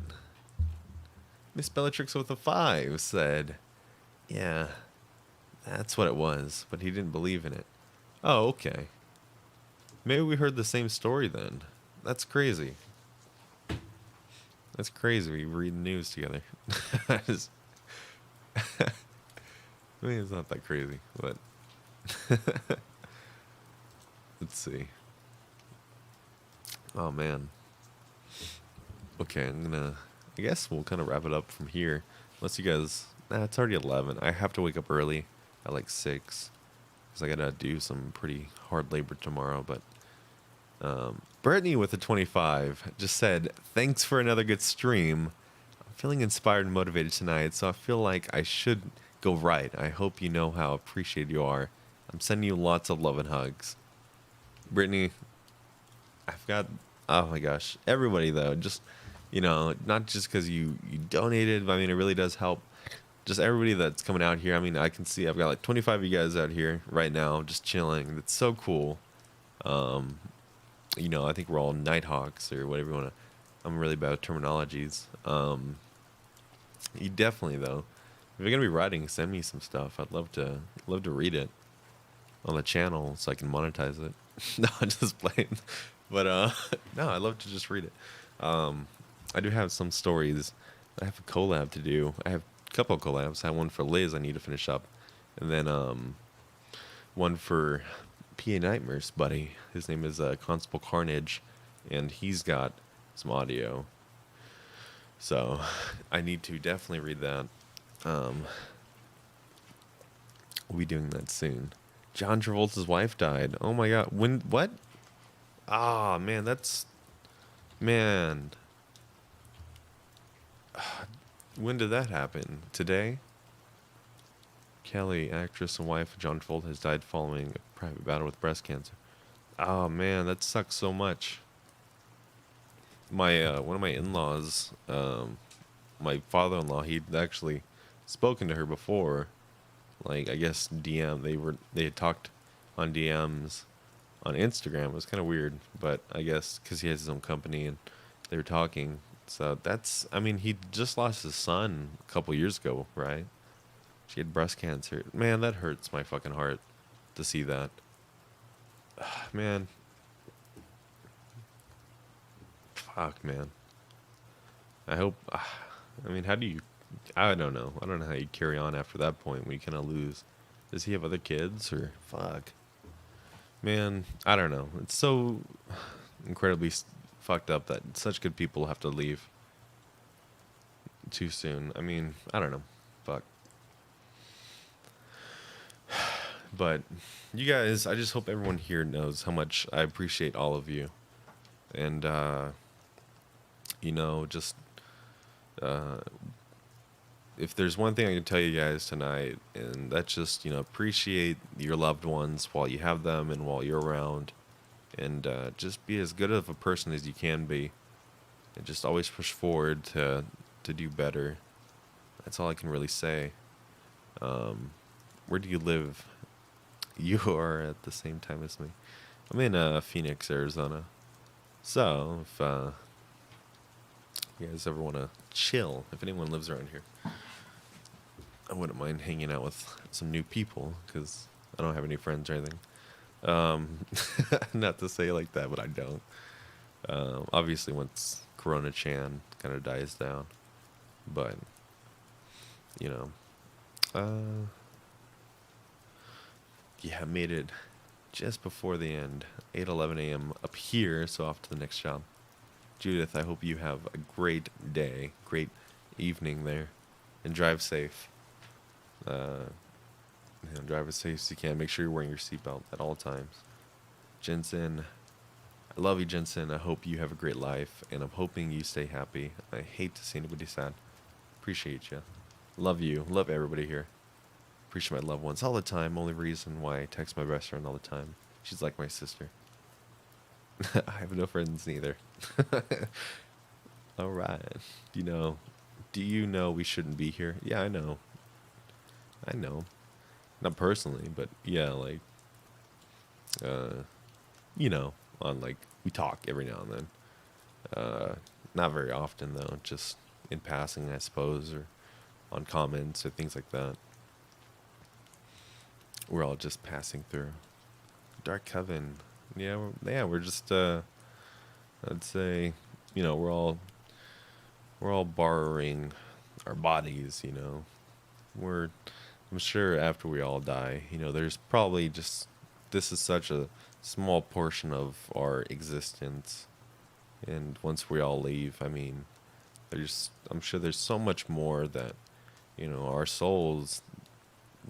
Miss Bellatrix with a 5 said, yeah, that's what it was, but he didn't believe in it. Oh, okay. Maybe we heard the same story then. That's crazy. That's crazy. We read the news together. I mean, it's not that crazy, but let's see. Oh man. Okay, I guess we'll kind of wrap it up from here. Unless you guys, it's already 11. I have to wake up early at like 6 because I gotta do some pretty hard labor tomorrow. But Brittany with the 25 just said, thanks for another good stream. I'm feeling inspired and motivated tonight, so I feel like I should go right. I hope you know how appreciated you are. I'm sending you lots of love and hugs. Brittany, oh my gosh, everybody though, just, not just because you donated, but I mean, it really does help. Just everybody that's coming out here. I mean, I can see I've got like 25 of you guys out here right now, just chilling. It's so cool. I think we're all Nighthawks or whatever you want to. I'm really bad with terminologies. You definitely though, if you're gonna be writing, send me some stuff. I'd love to read it on the channel so I can monetize it. No, I'm just playing. But no, I'd love to just read it. I do have some stories. I have a collab to do. I have a couple of collabs. I have one for Liz I need to finish up. And then one for PA Nightmares buddy. His name is Constable Carnage, and he's got some audio. So I need to definitely read that. We'll be doing that soon. John Travolta's wife died. Oh my god. When? What? Ah, man, that's... Man. When did that happen? Today? Kelly, actress and wife of John Travolta, has died following a private battle with breast cancer. Oh man, that sucks so much. My one of my in-laws, my father-in-law, he'd actually spoken to her before. Like, I guess they had talked on DMs on Instagram. It was kind of weird, but I guess because he has his own company and they were talking. So that's, I mean, he just lost his son a couple years ago, right? She had breast cancer. Man, that hurts my fucking heart to see that. Man. Fuck, man. I hope, I mean, how do you, I don't know. I don't know how you carry on after that point when you kind of lose. Does he have other kids or fuck? Man, I don't know. It's so incredibly fucked up that such good people have to leave too soon. I mean, I don't know. Fuck. But you guys, I just hope everyone here knows how much I appreciate all of you. And, you know, just, if there's one thing I can tell you guys tonight, and that's just, you know, appreciate your loved ones while you have them and while you're around. And just be as good of a person as you can be. And just always push forward to do better. That's all I can really say. Where do you live? You are at the same time as me. I'm in Phoenix, Arizona. So, if you guys ever want to chill, if anyone lives around here, I wouldn't mind hanging out with some new people because I don't have any friends or anything. Not to say it like that, but I don't. Obviously, once Corona Chan kind of dies down, but you know, yeah, I made it just before the end, 8:11 a.m. up here, so off to the next job. Judith, I hope you have a great day, great evening there, and drive safe. You know, drive as safe as you can. Make sure you're wearing your seatbelt at all times. Jensen, I love you, Jensen. I hope you have a great life, and I'm hoping you stay happy. I hate to see anybody sad. Appreciate you. Love you. Love everybody here. Appreciate my loved ones all the time. Only reason why I text my best friend all the time. She's like my sister. I have no friends neither. All right. Do you know we shouldn't be here? Yeah, I know. Not personally, but yeah, like, you know, on like, we talk every now and then. Not very often though, just in passing, I suppose, or on comments or things like that. We're all just passing through. Dark Coven. Yeah, we're just, I'd say, you know, we're all borrowing our bodies, you know. I'm sure after we all die, you know, there's probably just, this is such a small portion of our existence. And once we all leave, I mean, I'm sure there's so much more that, you know, our souls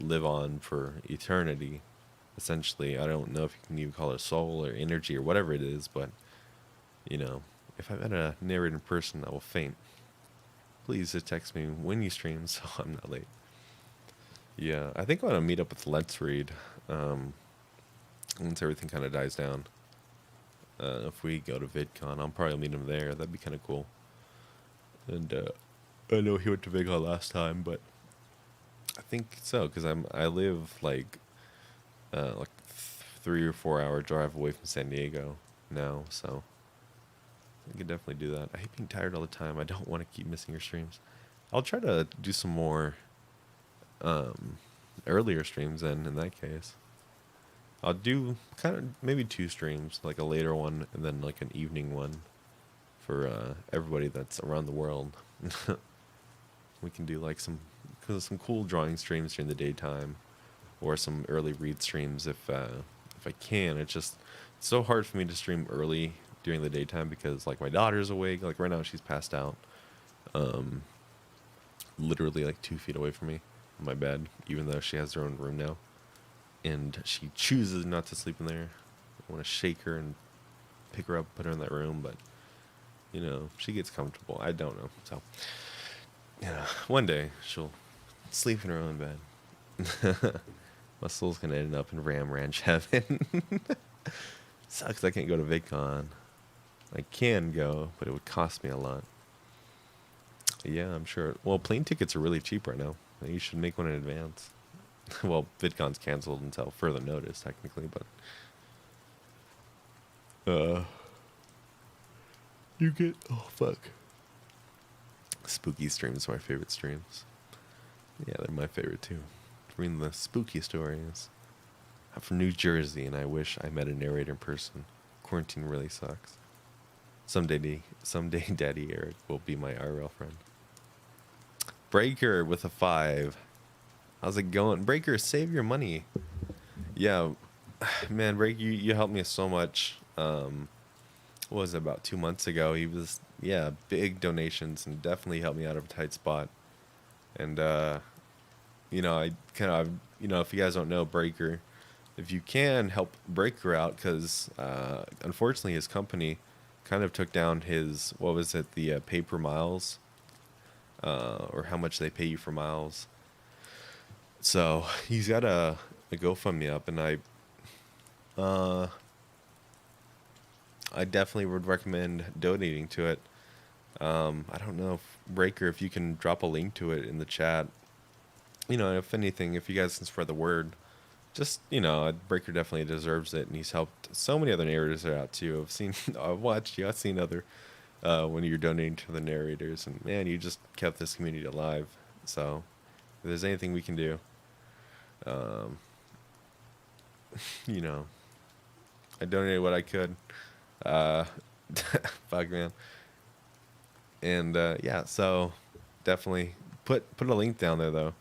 live on for eternity. Essentially, I don't know if you can even call it soul or energy or whatever it is, but, you know, if I met a narrator in person, I will faint. Please just text me when you stream so I'm not late. Yeah, I think I want to meet up with Let's Read once everything kind of dies down. If we go to VidCon, I'll probably meet him there. That'd be kind of cool. And I know he went to VidCon last time, but I think so, because I live like 3 or 4 hour drive away from San Diego now, so I could definitely do that. I hate being tired all the time. I don't want to keep missing your streams. I'll try to do some more earlier streams then, in that case. I'll do kind of maybe 2 streams, like a later one and then like an evening one for everybody that's around the world. We can do like some cool drawing streams during the daytime, or some early read streams if if I can. It's just so hard for me to stream early during the daytime because like my daughter's awake. Like right now she's passed out. Literally like 2 feet away from me on my bed, even though she has her own room now. And she chooses not to sleep in there. I want to shake her and pick her up, put her in that room, but you know, she gets comfortable. I don't know. So, you know, one day she'll sleep in her own bed. My soul's gonna end up in Ram Ranch heaven. Sucks I can't go to VidCon. I can go, but it would cost me a lot. Yeah, I'm sure. Well, plane tickets are really cheap right now. You should make one in advance. Well, VidCon's canceled until further notice, technically, but you get spooky streams are my favorite streams. Yeah, they're my favorite too. Reading the spooky stories. I'm from New Jersey, and I wish I met a narrator in person. Quarantine really sucks. Someday, Daddy Eric will be my IRL friend. Breaker with a 5. How's it going? Breaker, save your money. Yeah, man, Breaker, you helped me so much. What was it, about 2 months ago? He was, big donations and definitely helped me out of a tight spot. And, you know, I kind of, you know, if you guys don't know Breaker, if you can help Breaker out, because unfortunately his company kind of took down his, what was it, the pay per miles, or how much they pay you for miles. So he's got a GoFundMe up, and I definitely would recommend donating to it. I don't know, Breaker, if you can drop a link to it in the chat. You know, if anything, if you guys can spread the word, just, you know, Breaker definitely deserves it, and he's helped so many other narrators out too. I've watched you, I've seen other, when you're donating to the narrators, and man, you just kept this community alive. So if there's anything we can do, you know, I donated what I could. Fuck, man. And yeah, so definitely put a link down there though.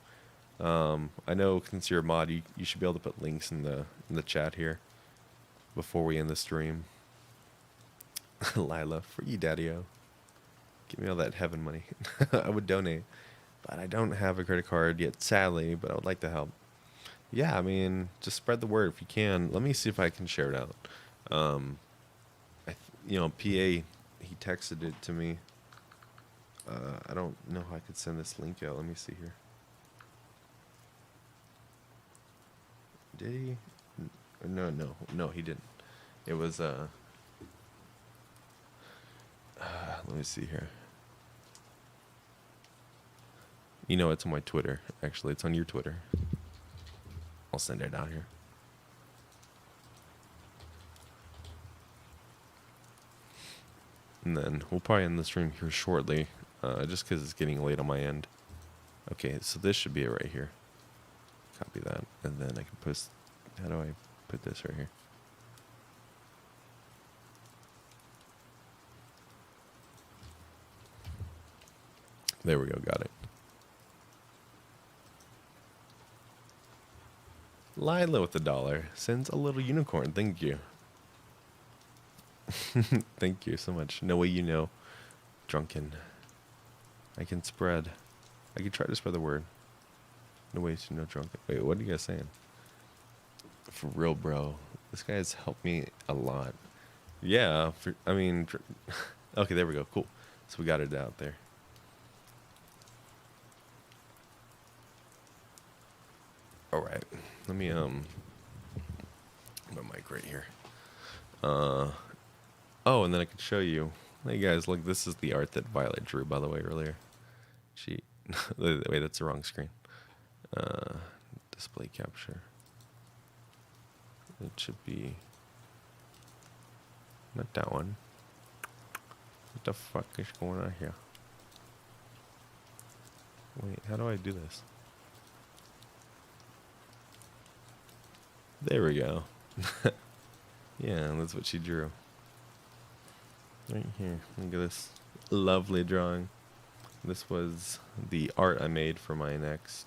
I know since you're a mod, you should be able to put links in the chat here before we end the stream. Lila, for you, Daddy-O. Give me all that heaven money. I would donate, but I don't have a credit card yet, sadly, but I would like to help. Yeah, I mean, just spread the word if you can. Let me see if I can share it out. You know, PA, he texted it to me. I don't know how I could send this link out. Let me see here. Did he? No, he didn't. It was, let me see here. You know, it's on my Twitter. Actually, it's on your Twitter. I'll send it out here. And then we'll probably end the stream here shortly, just because it's getting late on my end. Okay, so this should be it right here. Copy that, and then I can post. How do I put this right here? There we go, got it. Lila with $1 sends a little unicorn. Thank you. Thank you so much. No way you know. Drunken. I can try to spread the word. No way to know drunken. Wait, what are you guys saying? For real, bro. This guy's helped me a lot. Yeah, okay, there we go. Cool. So we got it out there. All right. Let me, my mic right here. Oh, and then I could show you. Hey guys, look, this is the art that Violet drew, by the way, earlier. Wait, that's the wrong screen. Display capture. It should be not that one. What the fuck is going on here? Wait, how do I do this? There we go. Yeah, that's what she drew. Right here. Look at this lovely drawing. This was the art I made for my next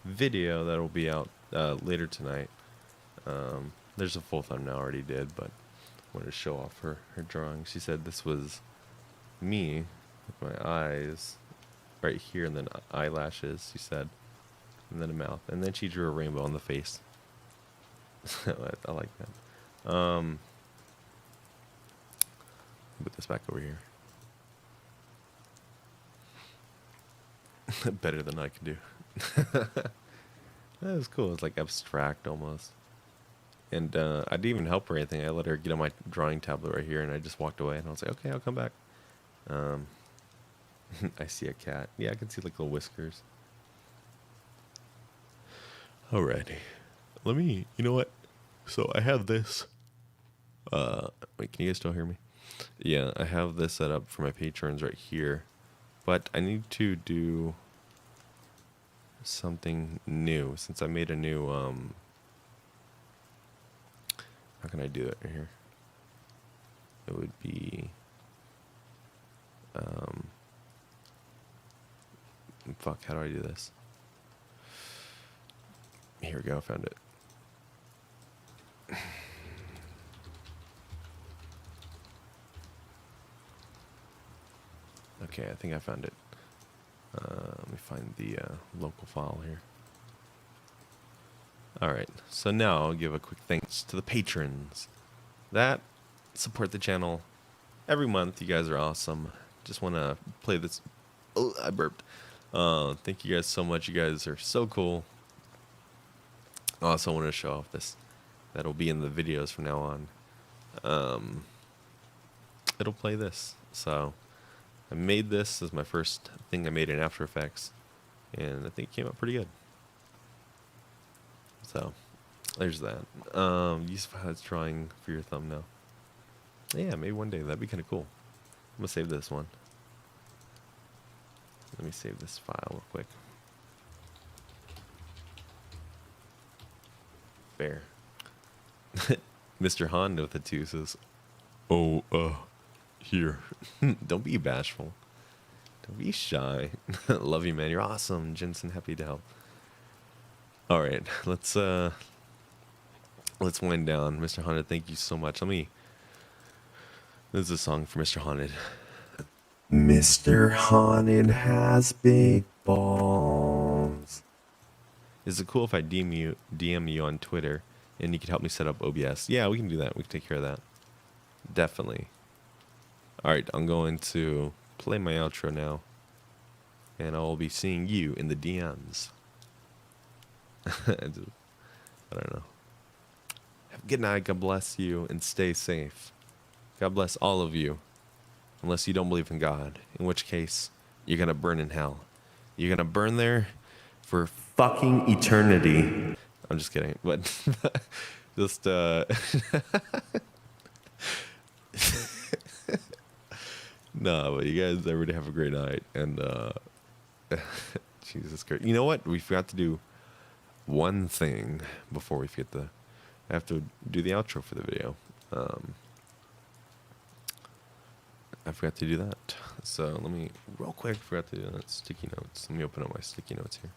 video that will be out later tonight. There's a full thumbnail I already did, but I wanted to show off her drawing. She said this was me with my eyes right here and then eyelashes, she said, and then a mouth. And then she drew a rainbow on the face. I like that. Put this back over here. Better than I can do. That was cool. It's like abstract almost. And I didn't even help her or anything. I let her get on my drawing tablet right here, and I just walked away. And I was like, okay, I'll come back. I see a cat. Yeah, I can see like little whiskers. Alrighty. Let me, you know what? So I have this. Wait, can you guys still hear me? Yeah, I have this set up for my patrons right here. But I need to do something new since I made a new, how can I do it right here? It would be, fuck, how do I do this? Here we go, I found it. Okay, I think I found it. Let me find the local file here. Alright, so now I'll give a quick thanks to the patrons that support the channel every month. You guys are awesome. Just want to play this. Oh, I burped. Thank you guys so much. You guys are so cool. I also want to show off this. That'll be in the videos from now on. It'll play this. So I made this as my first thing I made in After Effects, and I think it came out pretty good. So there's that. Use Violet's drawing for your thumbnail. Yeah, maybe one day. That'd be kind of cool. I'm going to save this one. Let me save this file real quick. Bear. Mr. Honda with the 2 says, oh, here. Don't be bashful. Don't be shy. Love you, man. You're awesome. Jensen, happy to help. All right, let's wind down. Mr. Haunted, thank you so much. This is a song for Mr. Haunted. Mr. Haunted has big balls. Is it cool if I DM you on Twitter and you can help me set up OBS? Yeah, we can do that. We can take care of that. Definitely. All right, I'm going to play my outro now, and I'll be seeing you in the DMs. I don't know. Have a good night. God bless you and stay safe. God bless all of you. Unless you don't believe in God, in which case you're going to burn in hell. You're going to burn there for Fucking eternity. I'm just kidding. But just no, but you guys everybody have a great night, and Jesus Christ. You know what? We forgot to do one thing before we forget I have to do the outro for the video. I forgot to do that. So let me, real quick, forgot to do that. Sticky notes. Let me open up my sticky notes here.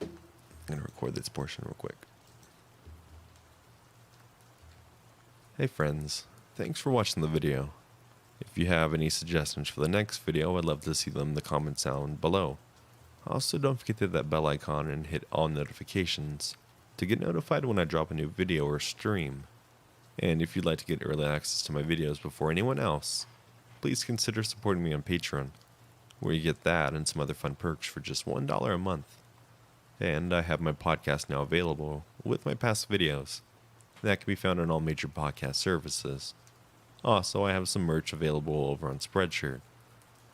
I'm going to record this portion real quick. Hey friends, thanks for watching the video. If you have any suggestions for the next video, I'd love to see them in the comments down below. Also, don't forget to hit that bell icon and hit all notifications to get notified when I drop a new video or stream. And if you'd like to get early access to my videos before anyone else, please consider supporting me on Patreon, where you get that and some other fun perks for just $1 a month. And I have my podcast now available with my past videos. That can be found on all major podcast services. Also, I have some merch available over on Spreadshirt.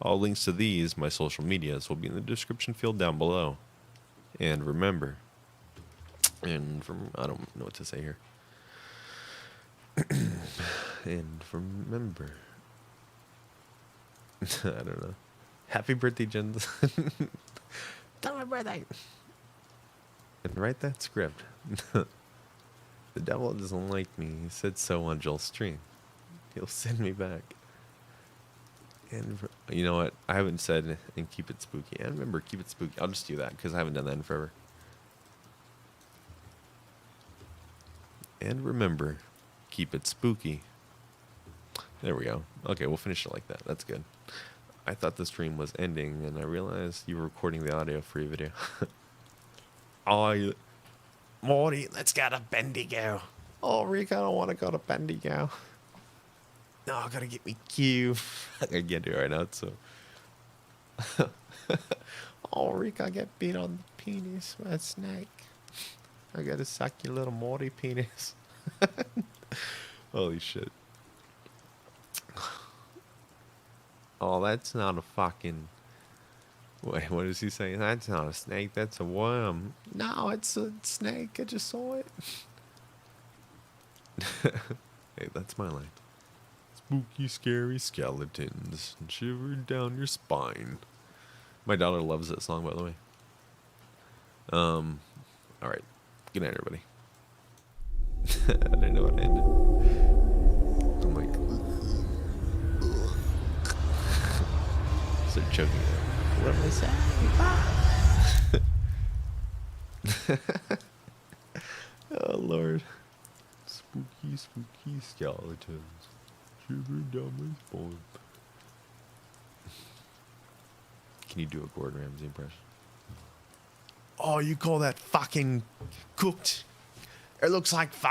All links to these, my social medias, will be in the description field down below. And remember, I don't know what to say here. And remember, I don't know. Happy birthday, Jens. Tell my birthday. And write that script. The devil doesn't like me. He said so on Joel's stream. He'll send me back. And you know what? I haven't said and keep it spooky. And remember, keep it spooky. I'll just do that because I haven't done that in forever. And remember, keep it spooky. There we go. Okay, we'll finish it like that. That's good. I thought the stream was ending, and I realized you were recording the audio for your video. Oh, Morty, let's go to Bendigo. Oh, Rick, I don't want to go to Bendigo. No, I gotta get me Q. I can't do it right now, so. Oh, Rick, I get beat on the penis by a snake. I gotta suck your little Morty penis. Holy shit. Oh, that's not a fucking... Wait, what is he saying? That's not a snake, that's a worm. No, it's a snake, I just saw it. Hey, that's my line. Spooky, scary skeletons shivering down your spine. My daughter loves that song, by the way. Alright. Good night, everybody. I didn't know how to end it. I'm like... Start choking it. What am I saying? Oh, Lord. Spooky, spooky skeletons shivering down my spine. Can you do a Gordon Ramsay impression? Oh, you call that fucking cooked? It looks like